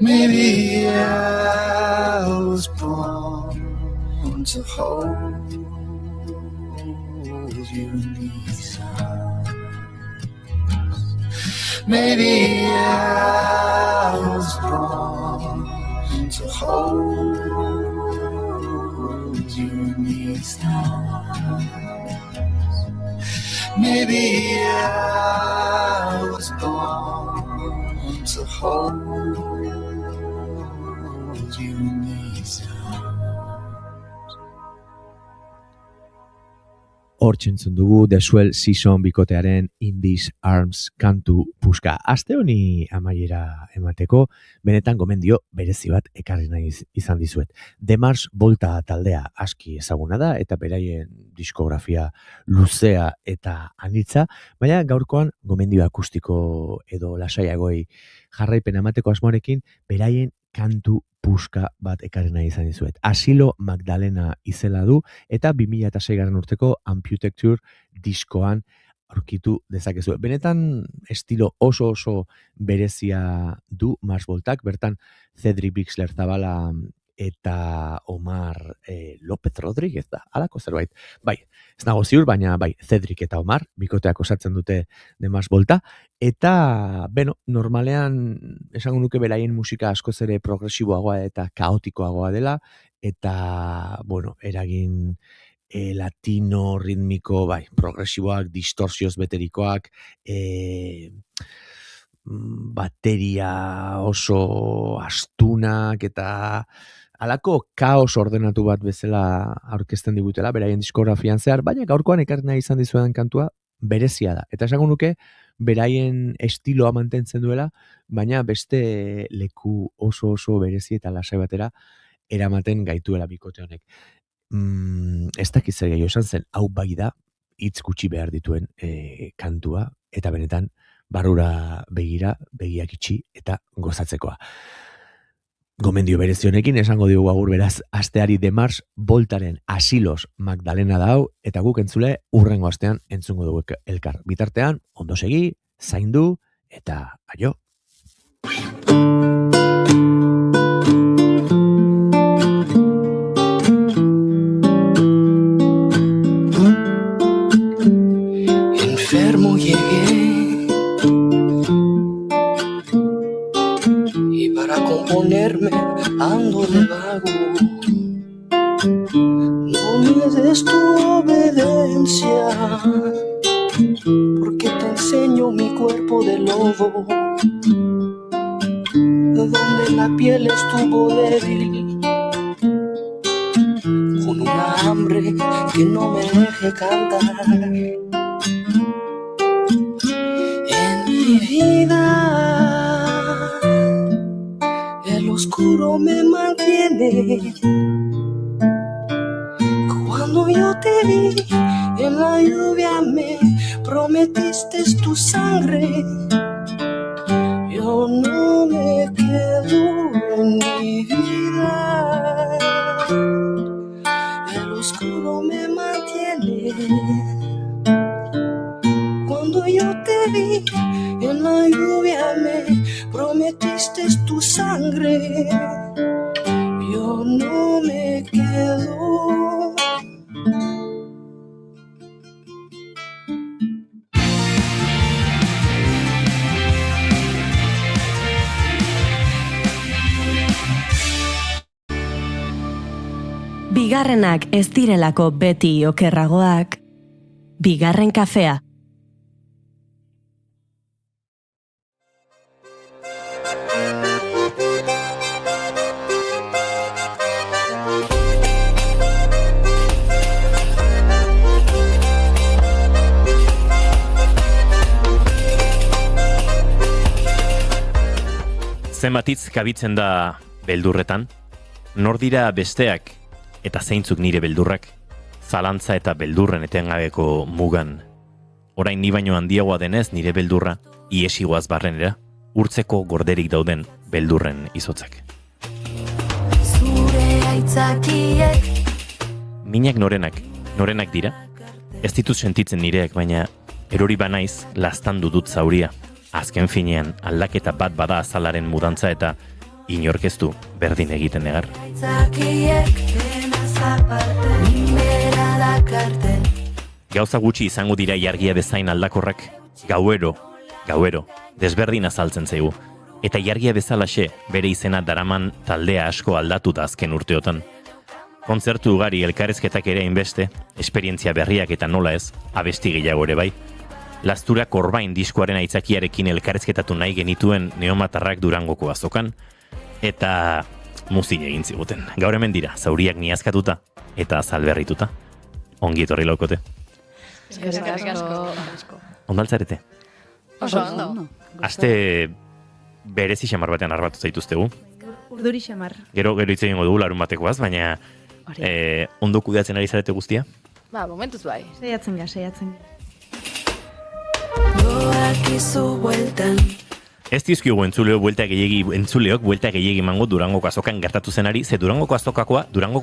H: Maybe I was born to hold you in these arms. Maybe I was born to hold you in these arms. Maybe I was born to hold you in these arms.
K: Hortxe entzun dugu The Swell Season bikotearen In These Arms kantu puska. Aste honi amaiera emateko, benetan gomendio berezi bat ekarri nahi izan dizuet. The Mars Volta taldea aski ezaguna da, eta beraien diskografia luzea eta anitza, baina gaurkoan gomendio akustiko edo lasaiagoi jarraipen emateko asmoarekin, beraien kantu puska bat ekarri nahi izan dizuet. Asilo Magdalena izela du, eta 2006 urteko Amputecture diskoan aurkitu dezakezu. Benetan estilo oso berezia du Mars Voltak, bertan Cedric Bixler Zabala eta Omar López Rodríguez da, halako zerbait. Bai, ez nago ziur, baina bai, Cedric eta Omar bikoteak osatzen dute The Mars Volta, eta, normalean esango nuke beraien musika askoz ere progresiboagoa eta kaotikoagoa dela, eta, eragin latino, ritmiko, bai, progresiboak, distorsioz beterikoak, bateria oso astunak, eta halako kaos ordenatu bat bezala aurkezten digutela, beraien diskografian zehar, baina gaurkoan ekarri nahi izan dizuedan kantua berezia da. Eta esango nuke, beraien estiloa mantentzen duela, baina beste leku oso berezi eta lasai batera eramaten gaituela bikote honek. Ez dakiz zer gehiago esan zen, hau bai da, hitz gutxi behar dituen kantua, eta benetan barrura begira, begiak itxi eta gozatzekoa. gomendio berezionekin esango diogu agur beraz asteari de Mars Voltaren Asilos Magdalena da hau eta guk entzule urrengo astean entzungo dugu elkar. Bitartean, ondo segi, zaindu eta aio.
M: Enfermo llegué y para componerme ando de vago. No me des tu obediencia, porque te enseño mi cuerpo de lobo, donde la piel estuvo débil, con una hambre que no me deje cantar. En mi vida el oscuro me mantiene. Cuando yo te vi en la lluvia me prometiste tu sangre. Yo no me quedo en mi vida. El oscuro me mantiene. Cuando yo te vi en la lluvia me prometiste tu sangre. Yo no me quedo.
A: Bigarrenak ez direlako beti okerragoak, bigarren kafea.
B: Zenbatitz kabitzen da beldurretan, nor dira besteak eta zeintzuk nire beldurrak, zalantza eta beldurren etengabeko mugan. Orain ni baino handiagoa denez nire beldurra, iesigoaz barrenera, urtzeko gorderik dauden beldurren izotzak.
F: Zure aitzakiek
B: Minak norenak dira, ez ditut sentitzen nireak, baina erori banaiz laztandu dut zauria. Azken finean aldaketa bat bada azalaren mudantza eta inorkeztu berdin egiten negar. Gauza gutxi izango dira jargia bezain aldakorrak, gauero, desberdin azaltzen zaigu. Eta jargia bezalaxe bere izena daraman taldea asko aldatu da azken urteotan. Kontzertu ugari elkarrezketak ere inbeste, esperientzia berriak eta nola ez, abesti gehiago ere bai. Lastura Korbain diskoaren aitzakiarekin elkarrezketatu nahi genituen neomatarrak Durangoko azokan, eta muzin egin ziguten. Gaur hemen dira, zauriak niazkatuta eta azalberrituta. Ongi etorri laukote.
N: Eskerrik asko.
B: Ondaltzarete?
N: Oso ondo.
B: Aste berezi xamar batean arbatu zaituztegu.
N: Urduri xamar.
B: Gero hitz egingo dugu larun batekoaz, baina ondo kudeatzen ari zarete guztia?
N: Momentuz bai. Saiatzen ga.
F: doakizu bueltan.
B: Ez dizkigu entzuleok buelta gehiegi emango Durangoko azokan gertatu zenari, ze Durangoko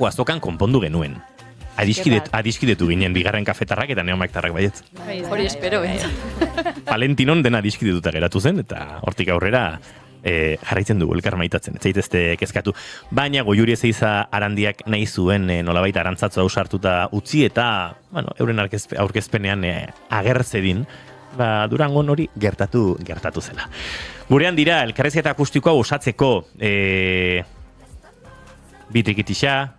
B: azokan konpondu genuen. Adiskidetu ginen bigarren kafetarrak eta neomaktarrak baiet.
N: Hori espero,
B: Valentinon dena adiskidetuta geratu zen, eta hortik aurrera jarraitzen dugu elkar maitatzen, ez zaitezte kezkatu. Baina Goiuri Ezeiza Arandiak nahi zuen nolabait arantzatzu hau sartuta utzi eta, euren aurkezpenean agertzedin, Durangon hori gertatu zela. Gurean dira, elkarrezketa akustikoa osatzeko bitrikitixa,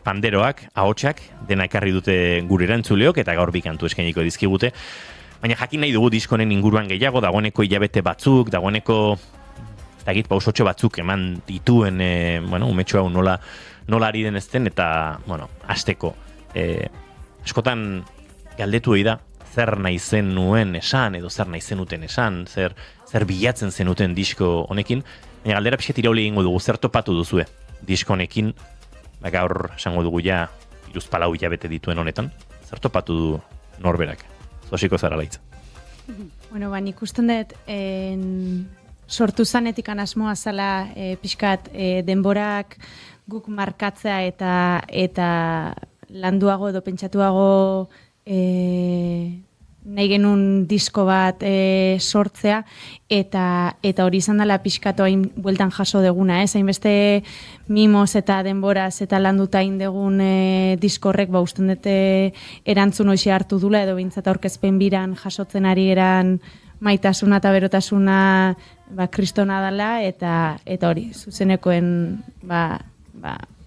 B: panderoak, ahotsak, dena ekarri dute gure erantzuleok eta gaur bikantu eskainiko dizkigute. Baina jakin nahi dugu diskonen inguruan gehiago, dagoeneko hilabete batzuk, dagoeneko pausotxo batzuk eman dituen, umetxo hau nola ari den ezten, eta, hasteko. Askotan galdetu da, zer nahi zenuen esan, edo zer nahi zenuten esan, zer bilatzen zenuten disko honekin, baina galdera pixet irauli egingo dugu, zer topatu duzue disko honekin, gaur esango dugu ja, 3-4 hilabete dituen honetan, zer topatu du norberak, zosiko zara laitza.
N: Nik usten dut,
O: sortu zanetikan asmoa zala pixkat denborak guk markatzea eta landuago edo pentsatuago nahi genuen disko bat sortzea, eta hori izan dela pixkatu hain bueltan jaso deguna, hainbeste mimos eta denboraz eta landuta hain degun diskorrek, usten dute erantzun hoxe hartu dula, edo bintzat aurkezpen biran jasotzen ari eran maitasuna eta berotasuna kristona dela, eta hori, zuzenekoen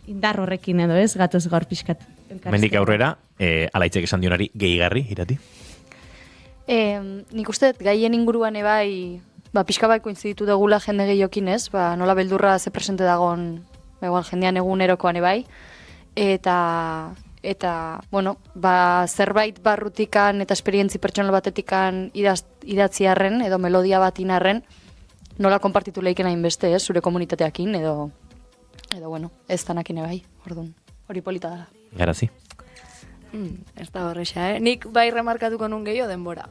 O: indar horrekin edo ez, gatoz gaur pixkat.
B: Mendik aurrera, alaitzek esan dionari gehigarri, Irati?
N: Nik uste, gaien inguruan ebai, pixka bat koinziditu degula jende gehiokin ez, nola beldurra ze presente dagon, jendean egunerokoan ebai, eta zerbait barrutikan eta esperientzi pertsonal batetikan idatzi arren, edo melodia bat inarren, nola konpartitu lehiken hainbeste ez, zure komunitateakin, edo ez danakin ebai, orduan, hori polita dela.
B: Garazi?
N: Ez da horreixa, Nik bai remarkatuko nun gehiago denbora.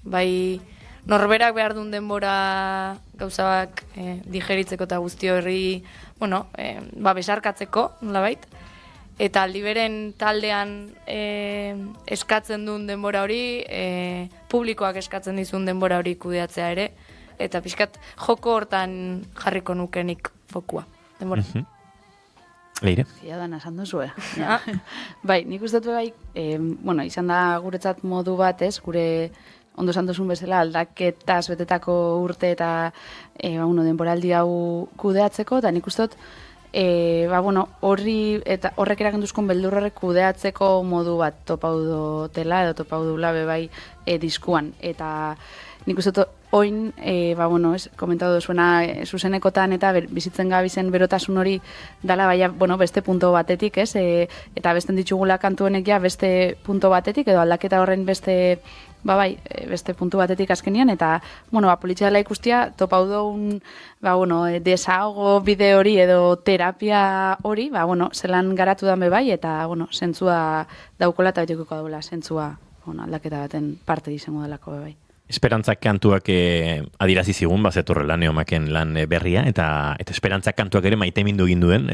N: Bai norberak behar duen denbora gauzak digeritzeko eta guzti horri, besarkatzeko, nolabait. Eta aldiberen taldean eskatzen duen denbora hori, publikoak eskatzen dizun denbora hori kudeatzea ere, eta pixkat joko hortan jarriko nukenik fokua, denbora.
B: Leire?
P: Ziadan esan duzu, Bai, nik uste dut bai, izan da guretzat modu bat, gure ondo esan duzun bezala aldaketaz betetako urte eta denboraldi hau kudeatzeko, eta nik uste dut horri eta horrek eragen duzkun beldurrarek kudeatzeko modu bat topau dutela edo topau dula bebai diskuan, eta nik uste dut oin, komentatu duzuena zuzenekotan eta bizitzen gabizen berotasun hori dala beste punto batetik, eta besten ditugula kantuenek beste punto batetik, edo aldaketa horren beste puntu batetik azkenian, eta politxea dela ikustia topau dugun desahogo bide hori edo terapia hori, zelan garatu dan bebai, eta zentzua daukola eta betikuko daula, zentzua aldaketa baten parte izango delako bebai.
B: Esperantzak kantuak adirazi zigun, bazetorrela Neomaken lan berria, eta esperantzak kantuak ere maite mindu egin duen.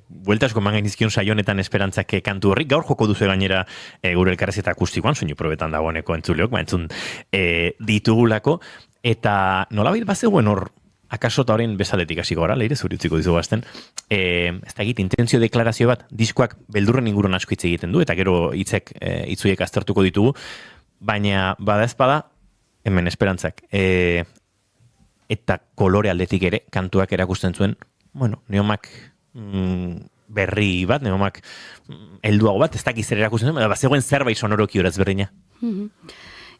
B: Bueltasko mangain izkion saionetan esperantzak kantu horri, gaur joko duzu gainera gure elkarrezeta akustikoan, soinu probetan dagoeneko entzuleok, entzun ditugulako, eta nolabait bazegoen hor, akaso eta horren bezaletik hasiko gara, Leire, zuri utziko dizu bazten, ez da egit, intentzio deklarazio bat, diskoak beldurren inguruan asko hitz egiten du, eta gero hitzuiek aztertuko ditugu, baina bada ezpada, hemen esperantzak, eta kolore aldetik ere, kantuak erakusten zuen, Neomak berri bat, Neomak helduago bat, ez dakiz ere erakusten zuen, bazegoen zerbait sonoroki horaz berdina.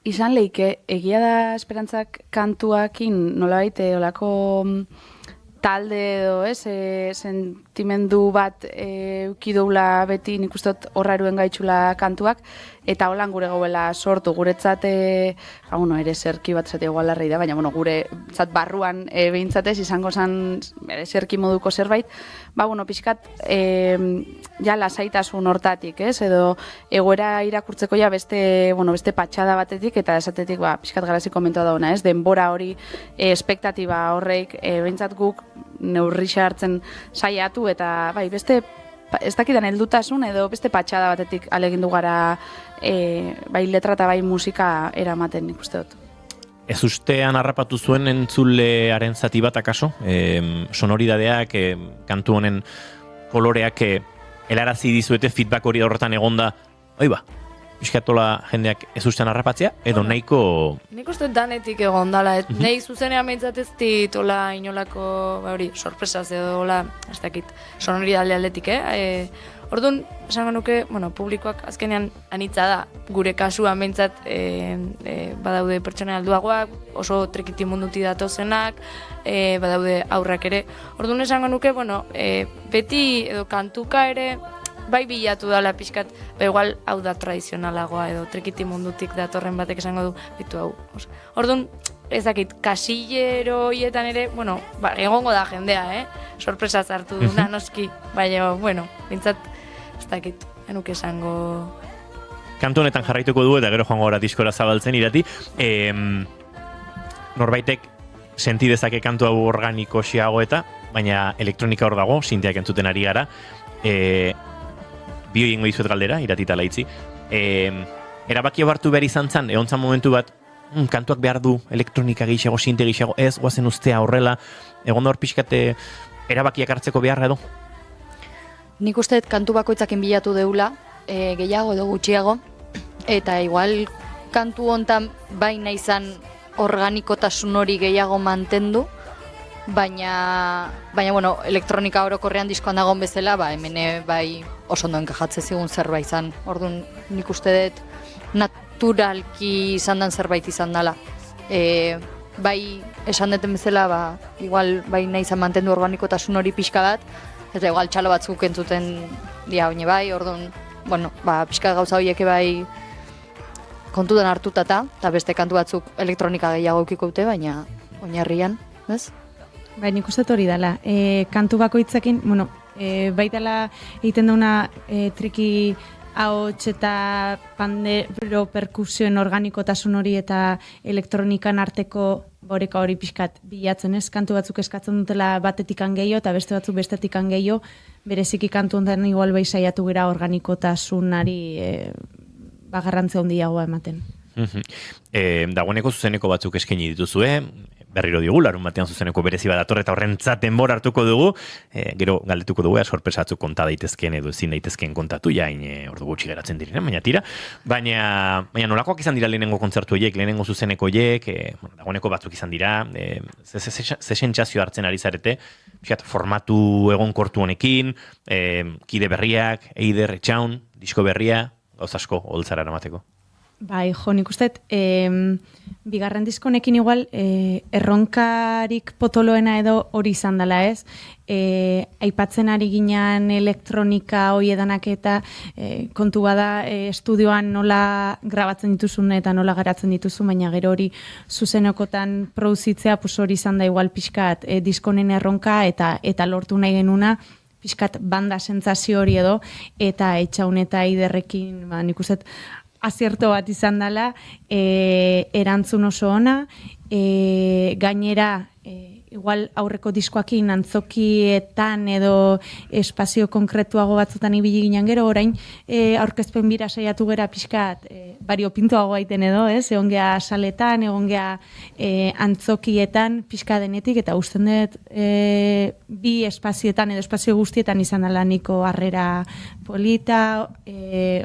P: Izan leike, egia da esperantzak kantuakin nolabait olako talde edo, sentimendu bat eukidoula beti nik ustot horraruen gaitxula kantuak, eta holan gure gauela sortu, guretzat, ere zerki bat zate igualarrei da, baina gure zat barruan behintzatez izango zan zerki moduko zerbait, pixkat lasaitasun hortatik, edo egoera irakurtzeko beste patxada batetik, eta esatetik pixkat garazi komentua dauna, denbora hori, espektatiba horreik, behintzat guk neurrixa hartzen saiatu, eta beste ez dakidan heldutasun edo beste patxada batetik alegindu gara letra eta musika eramaten ikuste dut.
B: Ez ustean harrapatu zuen entzulearen zati bat akaso? Sonoridadeak, kantu honen koloreak helarazi dizuete feedback hori horretan egonda, Euskatola jendeak ez ustean harrapatzea, edo nahiko...
N: Nik uste danetik egon dala, nahi zuzenean behintzat ez ditola inolako, sorpresaz edo, ez dakit, sonoridade aldetik, Orduan, esango nuke, publikoak azkenean anitza da, gure kasuan behintzat badaude pertsona alduagoak, oso trekiti munduti datozenak, badaude aurrak ere. Orduan, esango nuke, beti edo kantuka ere, bai bilatu dala pixkat, igual hau da tradizionalagoa edo trekiti mundutik datorren batek esango du, bitu hau. Orduan, ezakit, kasillero hietan ere, egongo da jendea, sorpresa zartu duna noski, baina, bintzat, ez dakit, enuke esango...
B: Kantu honetan jarraituko du eta gero joango gara diskora zabaltzen Irati. Norbaitek senti dezake kantu hau organiko xiago eta, baina elektronika hor dago, sinteak entzuten ari gara, bio egingo dizuet galdera, iratita laitzi, erabaki hartu behar izan zan, egon zan momentu bat, kantuak behar du, elektronika gehiago, sinte gehiago, ez, guazen ustea horrela, egon da hor pixkate erabakiak hartzeko beharra edo?
N: Nik uste kantu bakoitzakin bilatu deula, gehiago edo gutxiago, eta igual kantu hontan baina izan organikotasun hori gehiago mantendu, baina bueno, elektronika orokorrean diskoan dagoen bezala, hemen bai oso ondo enkajatze zigun zerbait izan. Orduan nik uste dut naturalki izan den zerbait izan dela. Bai esan duten bezala, igual bai nahi izan mantendu organikotasun hori pixka bat, eta igual txalo batzuk entzuten dia oine bai, orduan, bueno, pixka gauza horiek bai kontutan hartutata, eta beste kantu batzuk elektronika gehiago ukiko dute, baina oinarrian, ez?
O: Bai, nik uste hori dela. Kantu bakoitzekin, bueno, bai dela egiten dauna triki ahots eta pandero perkusioen organikotasun hori eta elektronikan arteko boreka hori pixkat bilatzen, ez? Kantu batzuk eskatzen dutela batetikan gehiago eta beste batzuk bestetikan gehiago, bereziki kantu honetan igual bai saiatu gara organikotasunari garrantzia handiagoa ematen.
B: Dagoeneko zuzeneko batzuk eskaini dituzue, berriro digu, larun batean zuzeneko berezi bat dator eta horrentzat denbora hartuko dugu, gero galdetuko dugu, sorpresatzuk konta daitezkeen edo ezin daitezkeen kontatu, jain ordu gutxi geratzen diren, baina tira. Baina nolakoak izan dira lehenengo kontzertu horiek, lehenengo zuzeneko horiek, dagoeneko batzuk izan dira, ze sentsazio hartzen ari zarete, formatu egonkortu honekin, kide berriak, Eider, Etxaun, disko berria, gauz asko, holtzara eramateko.
O: Bai, jo, nik uste, bigarren diskonekin igual, erronkarik potoloena edo hori izan dela, ez? Aipatzen ari ginen elektronika hoi edanak eta kontu bada estudioan nola grabatzen dituzun eta nola garatzen dituzun, baina gero hori zuzenekotan produzitzea, hori izan da igual pixkat diskonen erronka eta lortu nahi genuna, pixkat banda sentsazio hori edo, eta Etxaun eta Eiderrekin, nik uste, azierto bat izan dela, erantzun oso ona, gainera, igual aurreko diskoakin antzokietan edo espazio konkretuago batzutan ibili ginen gero, orain aurkezpen bira saiatu gera pixkat variopintoago aiten edo, ez? Egon gea saletan, egon gea antzokietan pixka denetik, eta usten dut bi espazioetan edo espazio guztietan izan dela niko harrera polita,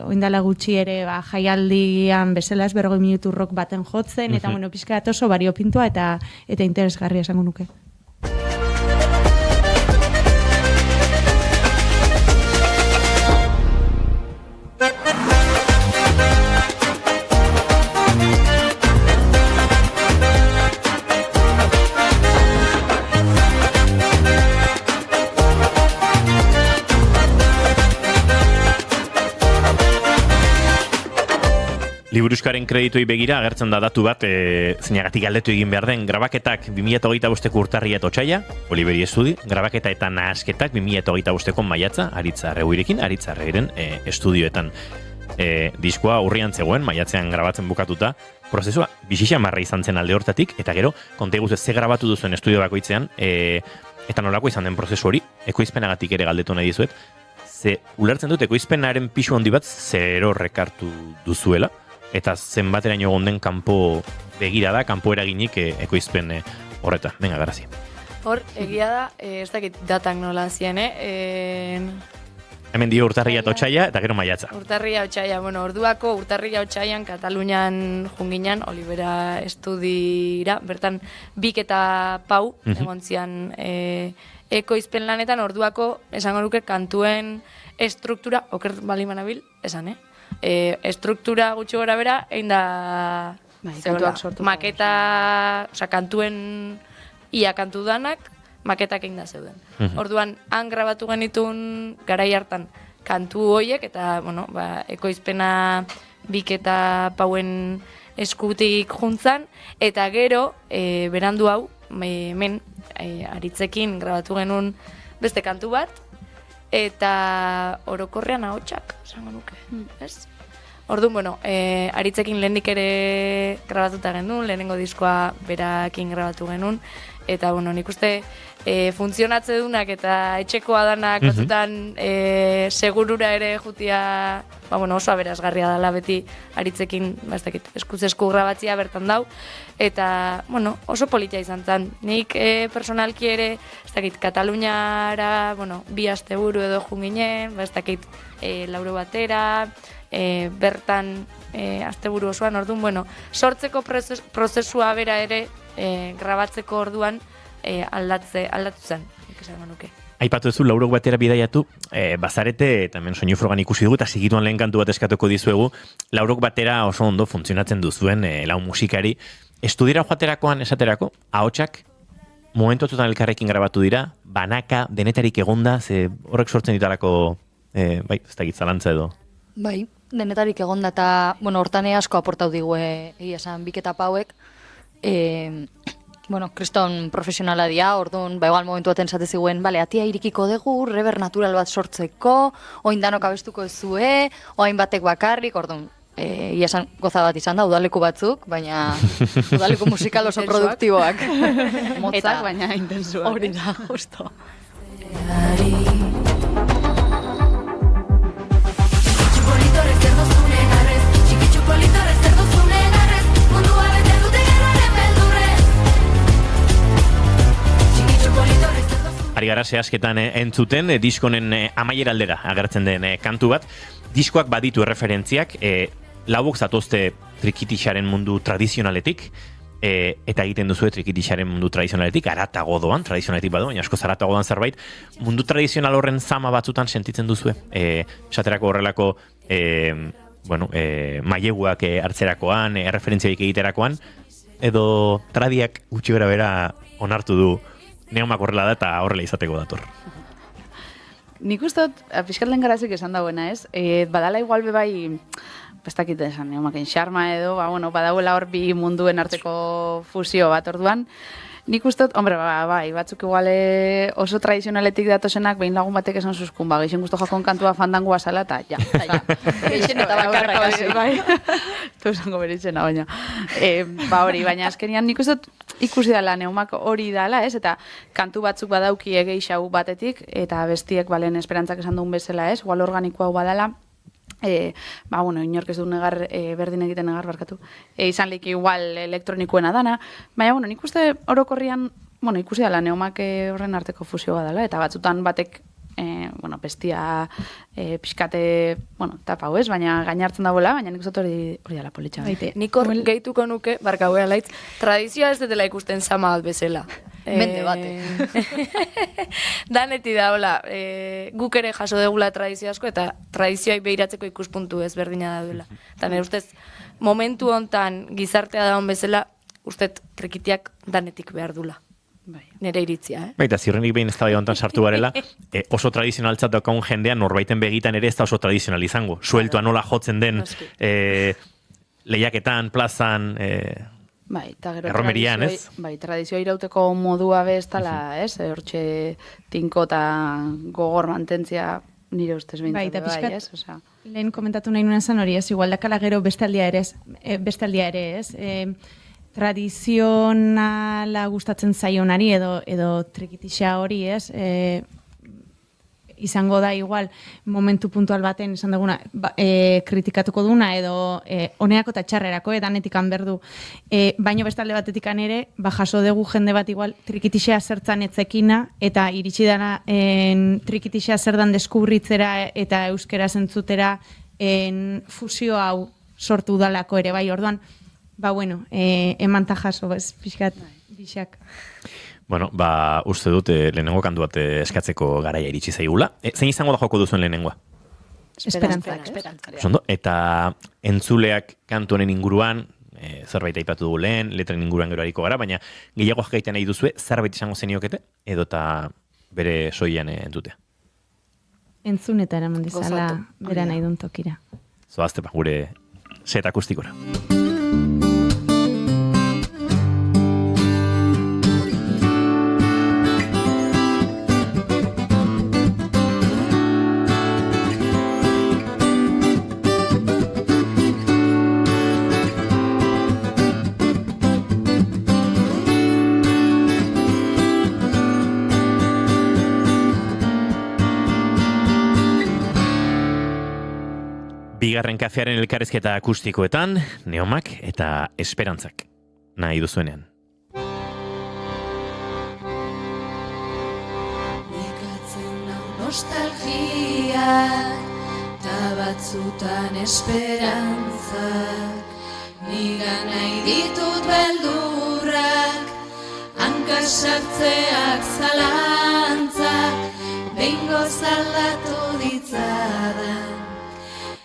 O: oindala gutxi ere jaialdian bezala ez 40 minutu rock baten jotzen, eta bueno, pixka oso variopintoa eta interesgarria esango nuke.
B: Liburuskaren kredituei begira agertzen da datu bat, zeinagatik galdetu egin behar den, grabaketak 2025ko urtarria eta otsaila, Oliveri Estudi, grabaketa eta nahasketak 2025ko maiatza, Aritza Arreguirekin, Aritza Arreguiren estudioetan. Diskoa urrian zegoen, maiatzean grabatzen bukatuta, prozesua bixixamarra izan zen alde hortatik, eta gero, konta eguzez ze grabatu duzuen estudio bakoitzean, eta nolako izan den prozesu hori, ekoizpenagatik ere galdetu nahi dizuet, ze ulertzen dut ekoizpenaren pisu handi bat zero rekartu duzuela, eta zenbateraino gonden kanpo begirada, kanpo eraginik ekoizpen horreta. Venga, Garazi.
N: Hor, egia da, ez dakit datak nola zien,
B: Hemen dio urtarria eta otsaila, eta gero maiatza.
N: Urtarria otsaila, bueno, orduako urtarria otsailan Katalunian junginan, Olivera Estudira, bertan Bik eta Pau, egon zian ekoizpen lanetan, orduako, esango nuke, kantuen estruktura, oker bali manabil, esan, estruktura gutxi gora bera, egin da
P: kantuak sortu.
N: Maketa, oza, kantuen ia kantu danak, maketak egin da zeuden. Orduan, han grabatu genitun garai hartan kantu hoiek, eta, bueno, ekoizpena Bik eta Pauen eskutik juntzan, eta gero, berandu hau, hemen, Aritzekin grabatu genuen beste kantu bat, eta orokorrean ahotsak, esango nuke, ez? Orduan, bueno, Aritzekin lehenik ere grabatuta genuen, lehenengo diskoa berakin grabatu genuen, eta, bueno, nik uste funtzionatze dunak eta etxekoa danak batzutan segurura ere jutia, bueno, oso aberasgarria dela beti Aritzekin, eskuz-esku grabatzia bertan dau, eta, bueno, oso politia izan zen. Nik personalki ere, Kataluniara, bueno, 2 asteburu edo junginen, lauro batera, bertan asteburu osoan, orduan, bueno, sortzeko prozesua bera ere grabatzeko orduan aldatu zen, esan manuke.
B: Aipatu duzu, laurok batera bidaiatu, bazarete, eta hemen soinu frogan ikusi dugu, eta segituan lehen kantu bat eskatuko dizuegu, laurok batera oso ondo funtzionatzen duzuen lau musikari. Estudiera joaterakoan esaterako, ahotsak, momentu atutan elkarrekin grabatu dira, banaka, denetarik egonda, ze horrek sortzen ditarako, ez da gitzalantza edo.
Q: Bai, denetarik egonda, eta, bueno, hortan asko aportau digu, egia esan, biketa pauek, bueno, kriston profesionala dia, orduan, igual momentu baten esate ziguen, bale, atia irikiko dugu, rever natural bat sortzeko, oin danok abestuko ezue, oain batek bakarrik, orduan, ia esan goza bat izan da, udaleku batzuk, baina udaleku musikal oso produktiboak.
P: Motzak, baina intensuak.
Q: Hori da, justo.
B: Ari gara zehazketan entzuten, diskonen amaiera aldera agertzen den kantu bat. Diskoak baditu erreferentziak, laubok zatozte trikitixaren mundu tradizionaletik, eta egiten duzu trikitixaren mundu tradizionaletik, aratago doan, tradizionaletik badu, baina asko zaratago doan zerbait, mundu tradizional horren zama batzutan sentitzen duzue. Esaterako horrelako, maileguak hartzerakoan, erreferentziaik egiterakoan, edo tradiak gutxi bera onartu du Neomak horrela da eta horrela izateko dator.
P: Nik uste dut, pixkat lehen garazik esan dagoena, ez? Badala igual bebai, bestakit esan, Neomaken xarma edo, badauela hor bi munduen arteko fusio bat orduan. Nik uste dut, hombre, bai, batzuk igual oso tradizionaletik datosenak, behin lagun batek esan zuzkun, geixen guztu jakon kantua fandangua zala, eta ja.
Q: Geixen eta bakarra kasi.
P: Bai, tu esango beritzena, baina. Hori, baina azkenian nik uste dut ikusi dela Neumak hori dala, ez? Eta kantu batzuk badauki egeixau batetik, eta bestiek balen esperantzak esan duen bezala, ez? Igual organikoa badala, inork ez du negar, berdin egiten negar barkatu. Izan lehik igual elektronikoena dana, baina, nik uste orokorrian, ikusi dela Neumak horren arteko fusio badala, eta batzutan batek, bestia pixkate, tapa ez, baina gainartzen dagoela, baina nik uste hori dela politxa.
N: Nik hor gehituko nuke, barka huea laitz, tradizioa ez dela ikusten zama bat bezala.
Q: Mende bate.
N: Daneti da, hola, guk ere jaso degula tradizio asko, eta tradizioai behiratzeko ikuspuntu ezberdina da duela. Eta nire ustez, momentu hontan gizartea daun bezala, ustez trikitiak danetik behar dula. Nere iritzia,
B: Baita, ziurrenik behin ez da hontan sartu garela, oso tradizionaltzat daukagun jendean, norbaiten begitan ere ez da oso tradizional izango. Sueltua nola jotzen den lehiaketan, plazan, erromerian, ez?
P: Bai, tradizioa irauteko modua bezala, ez? Hortxe tinko eta gogor mantentzia nire ustez bintzen, ez?
O: Lehen komentatu nahi nuen zan hori, ez? Igual dakala gero bestaldia ere, ez? Tradizionala gustatzen zaionari edo trikitixa hori, ez? Izango da igual momentu puntual baten izan duguna kritikatuko duna edo oneako eta txarrerako danetikan berdu. Baino bestalde batetikan ere, jaso dugu jende bat igual trikitixa zertzan etzekina eta iritsi dana trikitixa zerdan deskubritzera eta euskera zentzutera fusio hau sortu dalako ere, bai, orduan, emanta jaso, pixkat, bixak.
B: Bueno, uste dut lehenengo kantu bat eskatzeko garaia iritsi zaigula. Zein izango da joko duzuen lehenengoa?
O: Esperantzak.
B: Eta entzuleak kantu honen inguruan, zerbait aipatu dugu lehen, letren inguruan gero hariko gara, baina gehiago jakaiten nahi duzue, zerbait izango zeniokete, edo eta bere soian entzutea.
O: Entzun eta eraman dizala bera nahi duen tokira.
B: Zoazte, gure set akustikora. bigarren kafearen elkarrizketa akustikoetan, Neomak eta Esperantzak. Nahi duzuenean.
F: Nostalgiak ta batzutan esperantzak, nigan nahi ditut beldurrak, hankasartzeak zalantzak, behingoz aldatu ditzadan,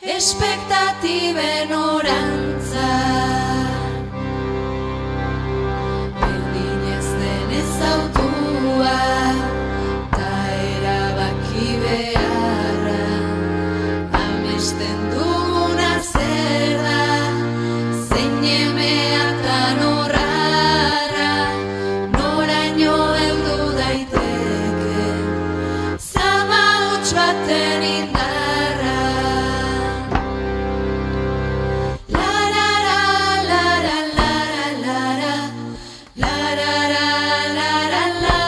F: espektatiben orantza. Berdin ez den ezautua, beharra, amesten duguna zer da, zein emeatan horrara, noraino heldu daiteke, zama huts baten indarra. Larara, lara, lara, lara, larara, lara, lara, lara,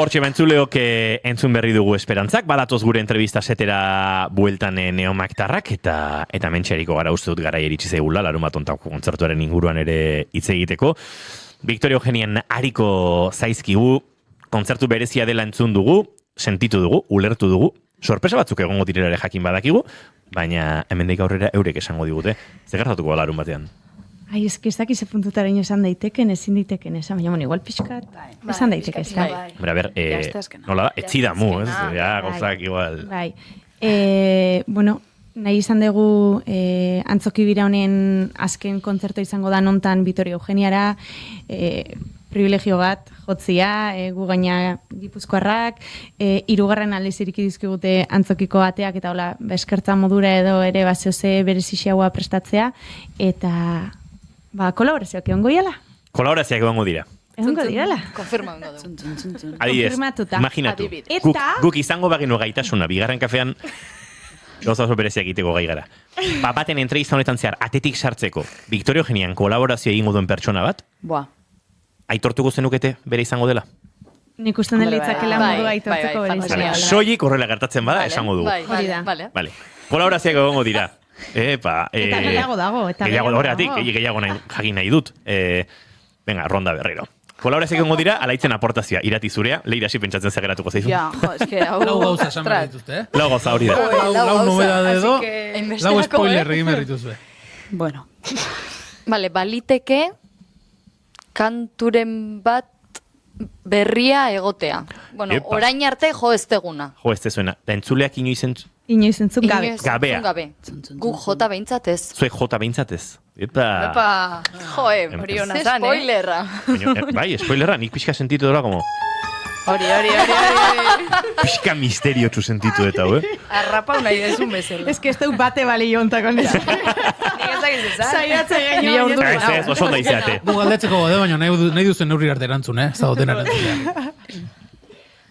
B: Hortxe bentzuleok entzun berri dugu Esperantzak, badatoz gure entrevista setera bueltan Neomaktarrak, eta mentxeriko gara uste dut gara iritsi zegula, larumatontako kontzertuaren inguruan ere hitz egiteko. Victoria Eugenian ariko zaizkigu, kontzertu berezia dela entzun dugu, sentitu dugu, ulertu dugu, sorpresa batzuk egongo direlare jakin badakigu, baina hemendik aurrera eurek esango digute, zer gertatuko larun batean?
O: Ai, ez dakize puntutaren esan daiteken, ezin daiteken esan, baina igual pixkat, esan daiteke esan.
B: A ber, nola da, etzidamu, ez? Ja, gozak igual.
O: Bai, bueno, nahi izan dugu antzoki bira honen azken kontzerto izango da nontan Victoria Eugeniara, privilegio bat, jotzia, gu gaina gipuzkoarrak, hirugarren aldiz iriki dizkigute antzokiko ateak, eta hola, eskertza modura edo ere bazeoze berezixagoa prestatzea, eta kolaborazioak egongo diala.
B: Kolaborazioak egongo dira.
O: Egongo dirala.
Q: Konfirma egongo du.
B: Adibidez, imaginatu, guk izango bagenu gaitasuna, bigarren kafean, gauza oso bereziak egiteko gai gara. Baten entrevista honetan zehar, atetik sartzeko, Victoria Eugenian kolaborazio egingo duen pertsona bat, aitortuko zenukete bere izango dela?
O: Nik usten delitzakela modu aitortuko bere izango.
B: Soilik horrela gertatzen bada, esango dugu.
O: Vale.
B: Kolaborazioak egongo dira.
O: Eta gehiago dago.
B: Horregatik, gehiago jakin nahi dut. Venga, ronda berriro. Kolaborazioak egongo dira, alaitzen aportazioa. Irati zurea, Leira hasi pentsatzen zageratuko zaizu.
P: Ja, jo, eske hau...
R: Lau gauza esan behar dituzte, eh?
B: Lau gauza hori da.
R: Lau nobedade edo, lau
Q: Hainbesterako,
R: spoiler egin behar dituzue.
P: Bueno.
Q: Bale, baliteke kanturen bat berria egotea. Bueno,
B: Epa.
Q: orain arte jo ez teguna.
B: Jo, ez tezuena. Da entzuleak inoiz
O: Inoiz entzun gabe.
Q: Inoiz
B: Gabea.
Q: entzun gabe. Guk jota behintzat ez.
B: Zuek jota behintzatez. Epa.
N: Epa, joe, hori
B: Ze
N: hona zan,
Q: Spoilerra.
B: Baina, bai, spoilerra, nik pixka sentitu dela, como...
N: Hori.
B: Pixka misteriotsu sentitu eta,
N: Arrapau nahi dezun bezala.
O: Ez que ez dut bate bali jontako nesa.
N: Nik ezagiz ezan.
O: Zaiatze gaino.
B: Ez, oso ondo izate.
R: Gu galdetzeko gode, baina nahi duzen neurri arte erantzun, ez da dena erantzun.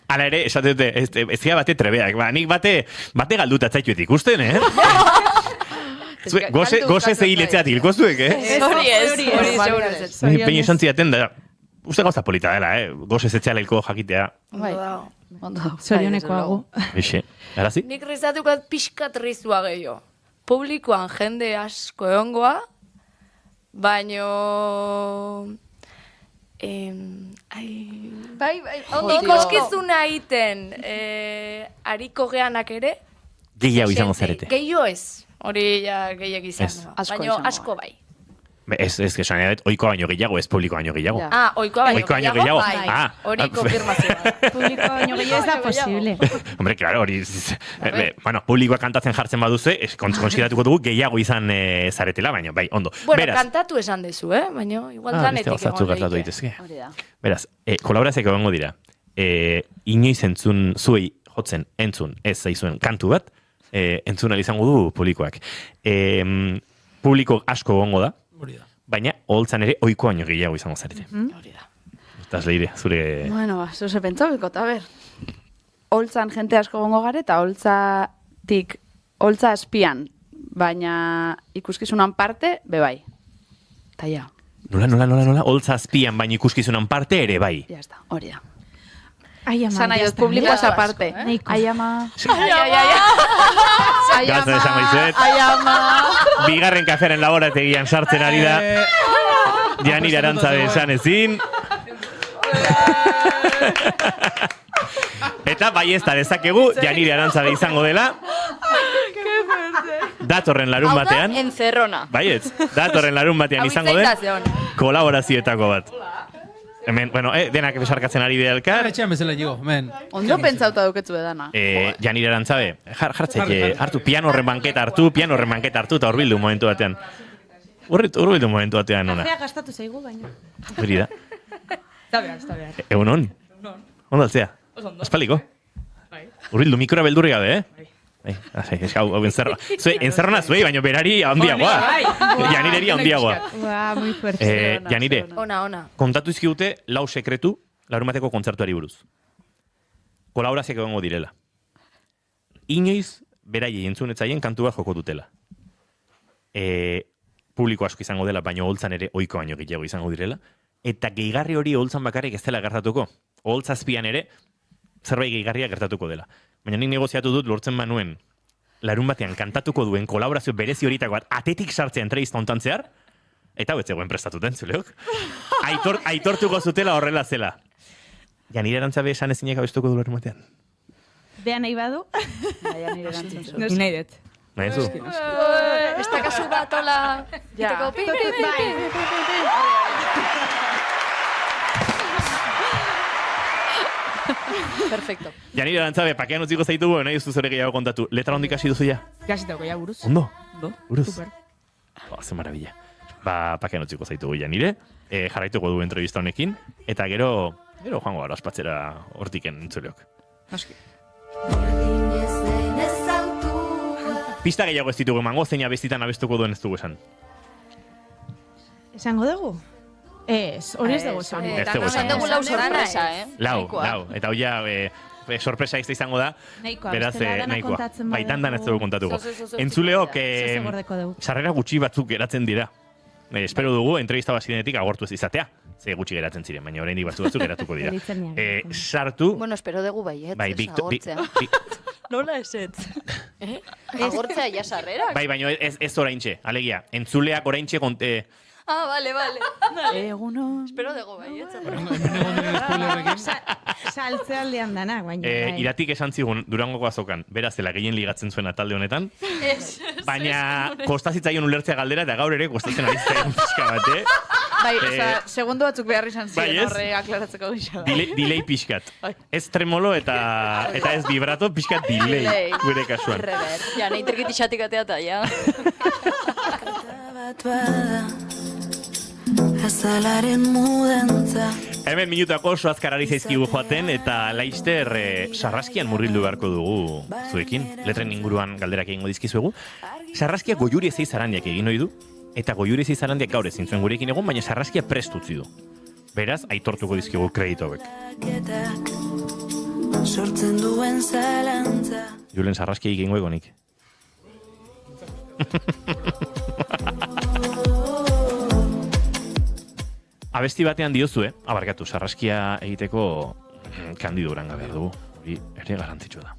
B: Hala ere, esate dute, ez gira bate trebeak, nik bate galduta zaituet ikusten, Goze zehiletzeat hilko zuek,
N: Hori seguro ez.
B: Peño esan ziaten da, uste gauza polita dela, goze zetxeala hilko jakitea.
P: Bai. Ondo.
O: Zorionekoago.
B: Eixe, arazi?
N: Nik rizatukat pixkat rizua gehiago. Publikoan jende asko egongoa, baino...
Q: Bai, ondo.
N: Ikoskizuna egiten hariko geanak ere,
B: Gehiago izango zarete.
N: gehiago ez. Hori ja gehiak
B: Ez.
N: izango. Baina asko bai.
B: Ez, esan edat, oikoa baino gehiago, ez publikoa baino gehiago.
N: Ah, oikoa baino gehiago.
B: Bai. Ah.
N: Hori konfirmazioa.
O: Publiko baino gehiago ez da posible.
B: Hombre, claro, hori... bueno, publikoa kantatzen jartzen baduze, konsideratuko dugu gehiago izan zaretela, baina, bai, ondo.
N: Bueno,
B: Beraz,
N: kantatu esan dezu, baina igual
B: beste
N: danetik
B: gauzatzu
N: egon
B: gertatu
N: daiteke.
B: daitezke. Beraz, kolaborazioak egongo dira. Inoiz entzun, zuei jotzen entzun ez zaizuen kantu bat, entzun izango du publikoak. Publiko asko egongo da, baina holtzan ere ohiko baino gehiago izango zarete.
N: Hori da.
B: Estaz leire, zure...
P: Bueno, zuze pentsabiko, eta ber. Holtzan jente asko gongo gare, eta holtza azpian, baina ikuskizunan parte, bebai. Ta ja.
B: Nola, holtza azpian baina ikuskizunan parte ere bai.
P: Ya está, hori da.
O: Ai, ama,
P: Sana
O: ya
P: jo, publiko esa parte. Ai, ama.
B: Gatzen esan baizuet.
P: Ai, ama.
B: Bigarren kafearen laborategian sartzen ari da. Janire Arantzabe esan ezin. Eta bai ez da dezakegu, Janire Arantzabe izango dela. Datorren larun batean.
Q: Hau da, encerrona.
B: Baietz, datorren larun batean izango den kolaborazioetako bat. Hemen, bueno, denak besarkatzen ari dira elkar.
R: Etxean bezala jigo, men.
P: Ondo pentsauta duketzu edana.
B: Janire Arantzabe, jartzeik, hartu piano horren banketa hartu, eta horbildu momentu batean. Horbildu momentu batean ona.
O: Kafea gastatu zaigu, baina.
B: Hori da.
O: Está behar.
B: Egun hon? Ondo altzea? Espaliko? Horbildu mikroa beldurri gabe, hau enzerrona zuei, baina berari handiagoa. Janireri handiagoa.
O: Muy fuerte.
B: Janire,
N: Ona.
B: kontatu izkigute lau sekretu larumateko kontzertuari buruz. Kolaborazioak egongo direla. Inoiz, beraiei entzunetzaien kantu bat joko dutela. Publiko asko izango dela, baina holtzan ere ohiko baino gehiago izango direla. Eta gehigarri hori holtzan bakarrik ez dela gertatuko. Holtzazpian ere, zerbait gehigarria gertatuko dela. Baina nik negoziatu dut lortzen manuen larun batean kantatuko duen kolaborazio berezi horitako bat atetik sartzea entrevista hontan zehar, eta hau ez zegoen prestatuten, zuleok. Aitortuko zutela horrela zela. Janire Arantzabe esan ezinek abestuko du larun batean.
O: Bea nahi badu?
P: Janire erantzun zu.
O: Nahi dut.
B: Nahi zu?
N: Ez da kasu bat, hola.
P: Ja.
Q: Perfecto.
B: Janire Arantzabe, pakean utziko zaitugu, nahi duzu zure gehiago kontatu. Letra hondik hasi duzu ja?
O: Gasitako ja buruz.
B: Ondo? Buruz?
O: Super.
B: Ze maravilla. Pakean utziko zaitugu Janire, jarraituko du entrevista honekin, eta gero joango gara ospatzera hortiken entzuleok.
O: Noski.
B: Pista gehiago ez ditugu emango, zeina bestitan abestuko duen ez dugu esan.
O: Esango dugu? Ez, hori ez dugu esan.
B: Ez dugu esan.
Q: Dugu lau sorpresa,
B: Lau. Eta hau ja, sorpresa ez da izango da.
O: Nahikoa,
B: beraz,
O: bestela dana
B: nahikoa.
O: kontatzen
B: Bai, dandan ez dugu kontatuko.
N: Zoze.
B: Entzuleok,
O: Zoze gordeko dugu.
B: sarrera gutxi batzuk geratzen dira. Espero dugu, entrevista bazinetik agortu ez izatea. Ze gutxi geratzen ziren, baina oraindik batzuk geratuko dira. Sartu...
Q: Bueno, espero dugu baiet, agortzea. Nola esetz? Agortzea ja sarrera?
B: Bai, baina ez oraintxe, alegia. Entzuleak oraintxe
Q: Ah, vale.
P: Egunon.
Q: Espero dugu bai,
O: Saltzealdean danak, baina.
B: Iratik esan zigun Durangoko azokan, beraz zela gehien ligatzen zuen talde honetan. Baina kostazitzaion ulertzea galdera eta gaur ere kostatzen ari zen pixka bat,
P: Bai, segundu batzuk behar izan ziren
B: bai,
P: horre aklaratzeko gisa.
B: Delay pixkat. Ez tremolo eta ez vibrato, pixkat delay gure kasuan.
Q: Ja, nahi trikitixatik ateata, ja.
E: Azalaren mudantza.
B: Hemen minutako oso azkarari zaizkigu joaten eta laister sarraskian murrildu beharko dugu zuekin. Letren inguruan galderak egingo dizkizuegu. Sarraskia goiuri ezei zarandiak egin ohi du eta goiuri ezei zarandiak gaur ezin zuen gurekin egon, baina sarraskia prest utzi du. Beraz, aitortuko dizkigu kredito hauek.
E: Sortzen duen zalantza.
B: Julen sarraskia egingo egonik. Abesti batean diozue, abarkatu, sarraskia egiteko Kandido Uranga behar dugu. Hori ere garrantzitsua da.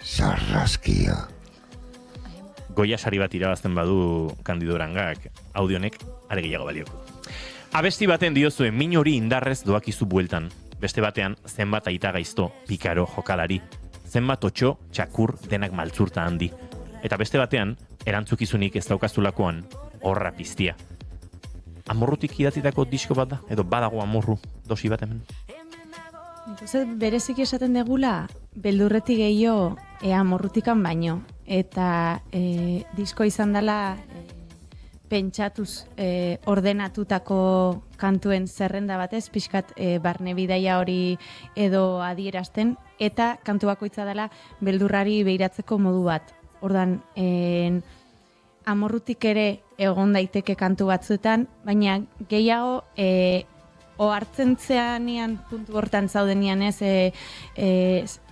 S: Sarraskia.
B: Goia sari bat irabazten badu Kandido Urangak, audionek are gehiago balioko. Abesti baten diozue, min hori indarrez doakizu bueltan. Beste batean, zenbat aita gaizto, pikaro, jokalari. Zenbat otxo, txakur, denak maltzurta handi. Eta beste batean, erantzukizunik ez daukazulakoan, horra piztia. Amorrutik idatzitako disko bat da? Edo badago amorru dosi bat hemen?
O: Bereziki esaten degula, beldurretik gehiago amorrutikan baino. Eta disko izan dela pentsatuz ordenatutako kantuen zerrenda batez, pixkat barne bidaia hori edo adierazten, eta kantu bakoitza dela beldurrari behiratzeko modu bat. Ordan, amorrutik ere egon daiteke kantu batzuetan, baina gehiago ohartzen zeanean puntu hortan zaudenian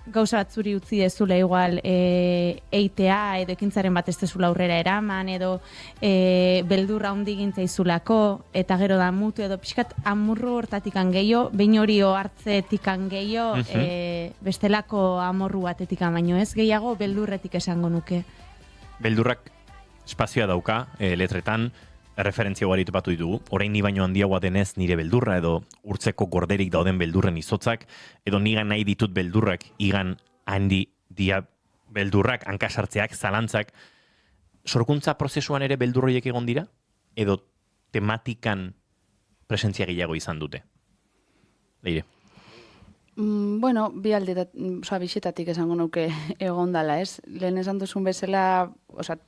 O: gauza bat zuri utzi dezula igual eitea edo ekintzaren bat ez dezula aurrera eraman edo beldurra handi gintzaizulako eta gero da mutu edo pixkat amorru hortatikan gehiago, behin hori ohartzetikan gehiago bestelako amorru batetikan baino ez, gehiago beldurretik esango nuke.
B: Beldurrak espazioa dauka, letretan, referentzia ugari topatu ditugu. Orain ni baino handiagoa denez nire beldurra edo urtzeko gorderik dauden beldurren izotzak, edo nigan nahi ditut beldurrak, igan handi dia beldurrak, hankasartzeak, zalantzak. Sorkuntza prozesuan ere beldurroiek egon dira? Edo tematikan presentzia gehiago izan dute? Leire.
P: Bueno, bisetatik esango nuke egon dala, ez? Lehen esan duzun bezala,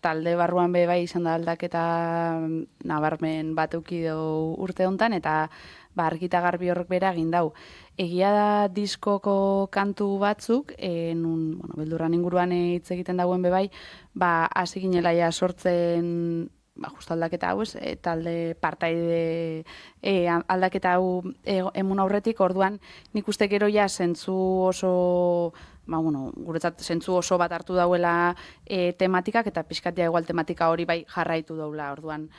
P: talde barruan be bai izan da aldaketa nabarmen bat eukido urte hontan eta argita garbi horrek bera egin dau. Egia da diskoko kantu batzuk, beldurran inguruan hitz egiten dauen be bai, hasi ginela ja sortzen justo aldaketa hau, talde partaide aldaketa hau emun aurretik, orduan nik uste gero ja zentzu oso, guretzat zentzu oso bat hartu dauela tematikak, eta pixkatia igual tematika hori bai jarraitu daula, orduan,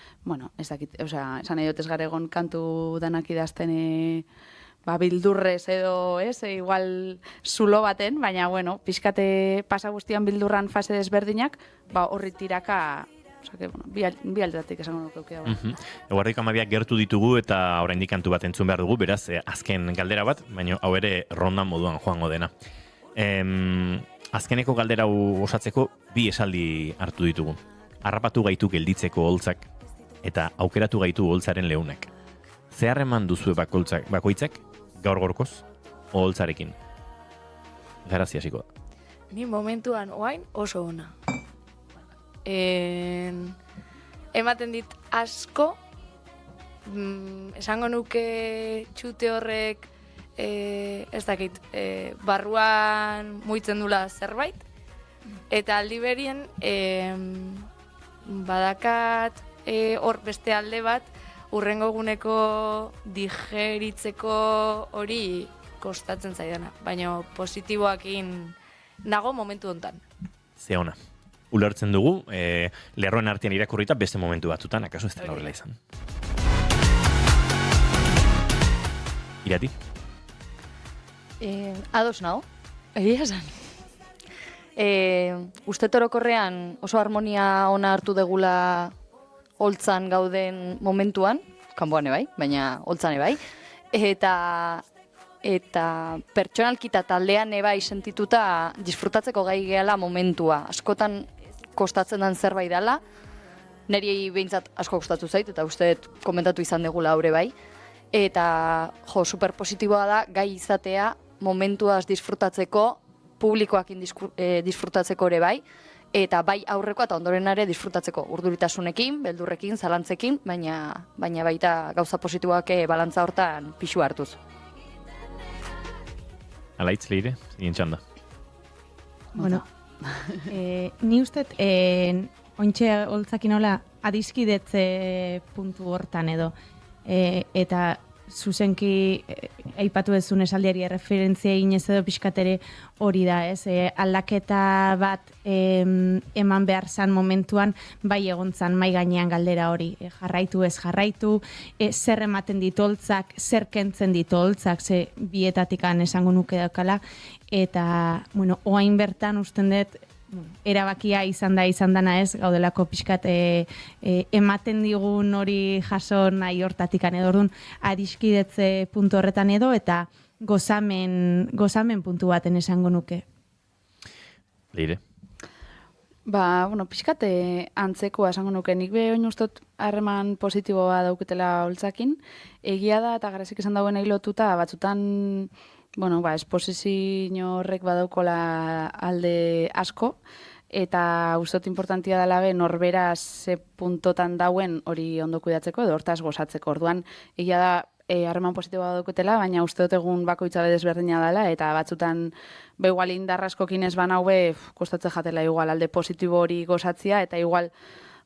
P: ez dakit, esan edot ez garegon kantu danak idazten bildurrez edo, igual zulo baten, baina, pixkate pasa guztian bildurran fase desberdinak, horri tiraka bi aldatik esango nuke dago.
B: Eguardik amabiak gertu ditugu eta oraindik kantu bat entzun behar dugu, beraz, azken galdera bat, baina hau ere rondan moduan joango dena. Azkeneko galdera osatzeko bi esaldi hartu ditugu. Harrapatu gaitu gelditzeko holtzak eta aukeratu gaitu holtzaren leunak. Zeharreman duzue bakoitzak gaur gorkoz holtzarekin. Garazi hasiko da.
N: Ni momentuan oain oso ona. Ematen dit asko, esango nuke txute horrek, ez dakit, barruan muitzen dula zerbait, eta aldi berien badakat hor beste alde bat, urrengo eguneko digeritzeko hori kostatzen zaidana, baina positiboakin nago momentu hontan.
B: Ze ona. Ulertzen dugu, lerroen artean irakurrita beste momentu batzutan, akaso ez dela horrela izan. Irati?
Q: Ados nago, egia esan. Uste orokorrean oso harmonia ona hartu degula holtzan gauden momentuan, kanboan ebai, baina holtzan ebai, eta pertsonalki eta taldean ebai sentituta disfrutatzeko gai gehala momentua. Askotan kostatzen den zerbait dela, niri behintzat asko kostatu zait, eta uste komentatu izan degula aurre bai. Eta super positiboa da gai izatea momentuaz disfrutatzeko, publikoakin disfrutatzeko ere bai, eta bai aurrekoa eta ondorenare disfrutatzeko urduritasunekin, beldurrekin, zalantzekin, baina baita gauza positiboak balantza hortan pixu hartuz.
B: Alaitz, Leire, zinen txanda.
O: Bueno, ni ustet, ointxe holtzakin hola, adiskidetze puntu hortan edo, eta zuzenki aipatu dezun esaldiari referentzia inez edo pixkatere hori da, ez? Aldaketa bat eman behar zan momentuan, bai egontzan mai gainean galdera hori, jarraitu ez jarraitu, zer ematen ditoltzak, zer kentzen ditoltzak, ze bietatikan esango nuke daukala, eta, bueno, oain bertan usten dut, erabakia izan dana ez, gaudelako pixkat ematen digun hori jaso nahi hortatikan edo orduan adiskidetze puntu horretan edo eta gozamen puntu baten esango nuke.
B: Leire?
P: Bueno, pixkat antzekoa esango nuke, nik be oin ustot harreman positiboa dauketela holtzakin, egia da eta garazik esan dauen lotuta batzutan esposizio horrek badaukola alde asko, eta ustot importantia dela be norbera ze puntotan dauen hori ondo kuidatzeko edo hortaz gozatzeko. Orduan, egia da harreman positiboa dauketela, baina uste dut egun bakoitza desberdina dela, eta batzutan igual indarraskokin ez ban haue kostatzen jatela igual alde positibo hori gozatzia, eta igual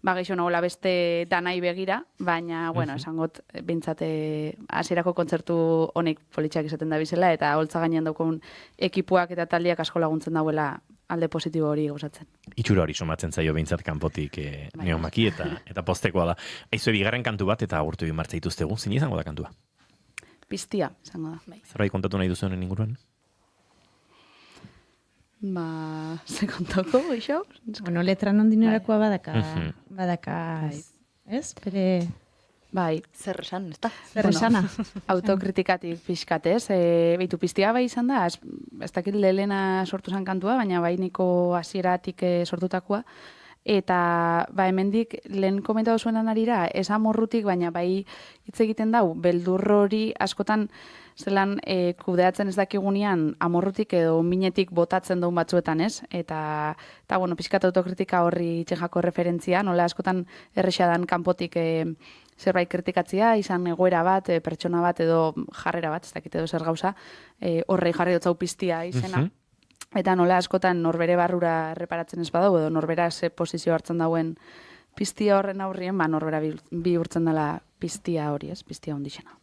P: geixo nagoela beste danai begira, baina, esangot, bintzate hasierako kontzertu honek politxak izaten da bizela, eta holtza gainean daukun ekipuak eta taldiak asko laguntzen dauela alde positibo hori gozatzen.
B: Itxura hori somatzen zaio bintzat kanpotik neomaki eta postekoa da. Aizu, bigarren kantu bat eta agurtu egin martza dituztegu, zin izango da kantua?
P: Piztia, izango da.
B: Zerbait kontatu nahi duzu honen inguruan?
P: Ze kontako, eixo?
O: Bueno, letra nondinorakoa badaka, ez? Bere...
Q: Bai, zer esan, ez da?
O: Zer esana.
P: Autokritikatik pixkatez. Beitu, piztia bai izan da, ez dakit lehena sortu zan kantua, baina bai niko hasieratik sortutakoa. Eta hemendik lehen komentatu zuenan arira, ez amorrutik, baina bai hitz egiten dau, beldur hori askotan zelan kudeatzen ez dakigunean amorrutik edo minetik botatzen duen batzuetan, ez? Eta pixkat autokritika horri txenjako referentzia, nola askotan errexadan kanpotik zerbait kritikatzia, izan egoera bat, pertsona bat edo jarrera bat, ez dakit edo zer gauza, horrei jarri dotzau piztia izena. Eta nola askotan norbere barrura erreparatzen ez badau, edo norbera ze posizio hartzen dauen piztia horren aurrien, norbera bihurtzen dela piztia hori, ez? Piztia ondixena.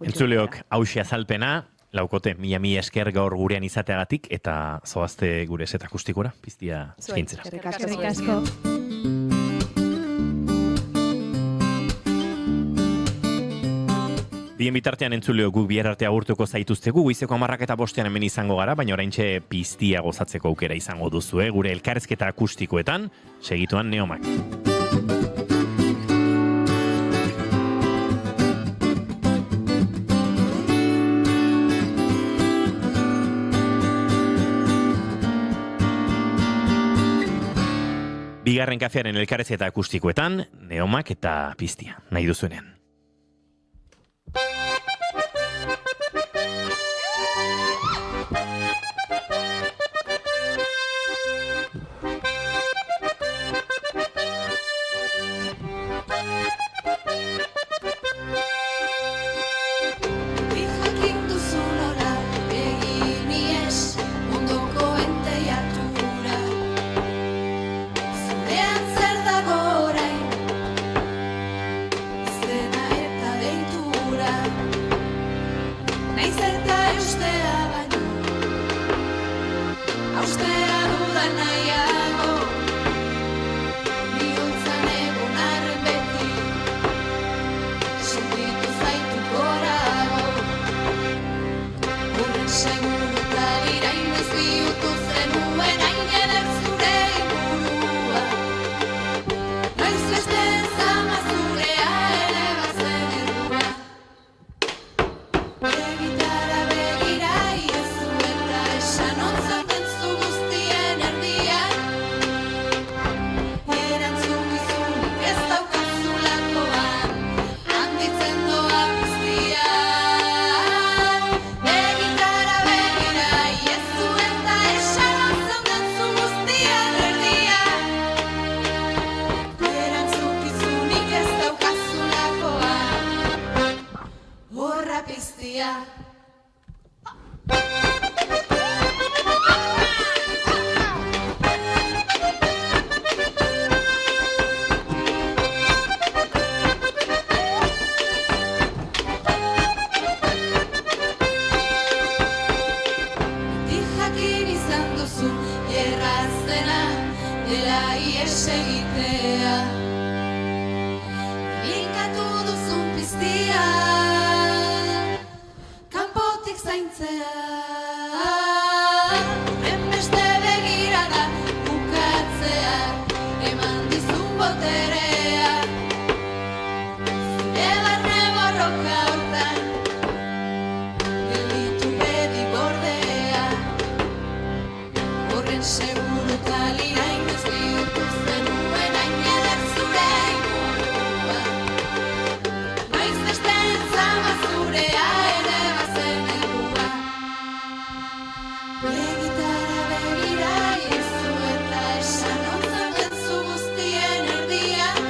B: Entzuleok, hauxe azalpena, laukote, mila esker gaur gurean izateagatik, eta zoazte gure set akustikora, piztia eskaintzera.
O: Eskerrik asko.
B: Bien bitartean entzuleo guk bihar arte agurtuko zaituztegu, goizeko 10:05 hemen izango gara, baina oraintxe piztia gozatzeko aukera izango duzue, gure elkarrizketa akustikoetan, segituan Neomak. Bigarren kafearen elkarrizketa akustikoetan, Neomak eta piztia, nahi duzuenean.
F: Zena eta deitura Begitara begira iezu eta esan ontzaten zu guztien erdian. Erantzukizunik ez daukazulakoan, handitzen doa guztia. Begitara begira iezu eta esan ontzaten zu guztien erdian. Erantzukizunik ez daukazulakoan, horra piztia. Beti jakin izan duzu erraztena dela ihes egitea. Linkatu duzun piztia, kanpotik zaintzea. Horrenbeste begirada bukatzea, eman dizun boterea. Zure barne borroka hortan, gelditu bedi gordea. Horren seguru talira inoz bihurtu zenuen hain eder zure ingurua. Noiz besten zama zurea ere bazen helbua. Begitara begira iezu eta esan ontzaten zu guztien erdian.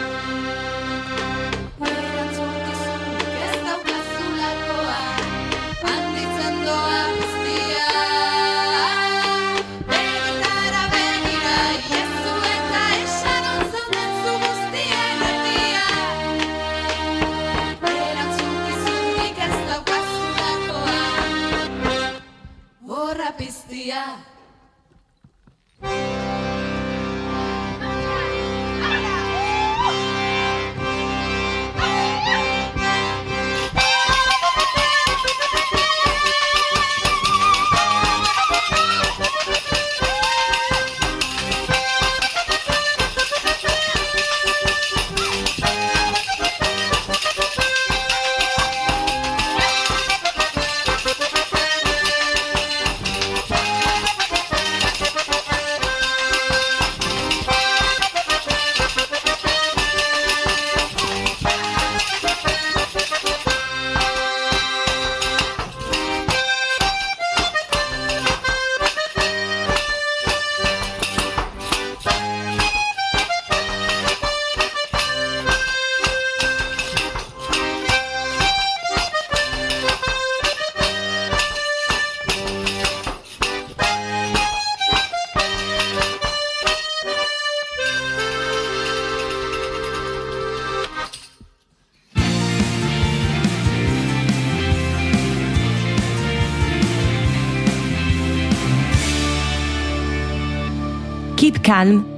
F: Erantzukizunik ez daukazulakoan, handitzen doa guztia. Begitara begira iezu eta esan ontzaten zu guztien erdian. Erantzukizunik ez daukazulakoan, horra piztia.
A: Keep calm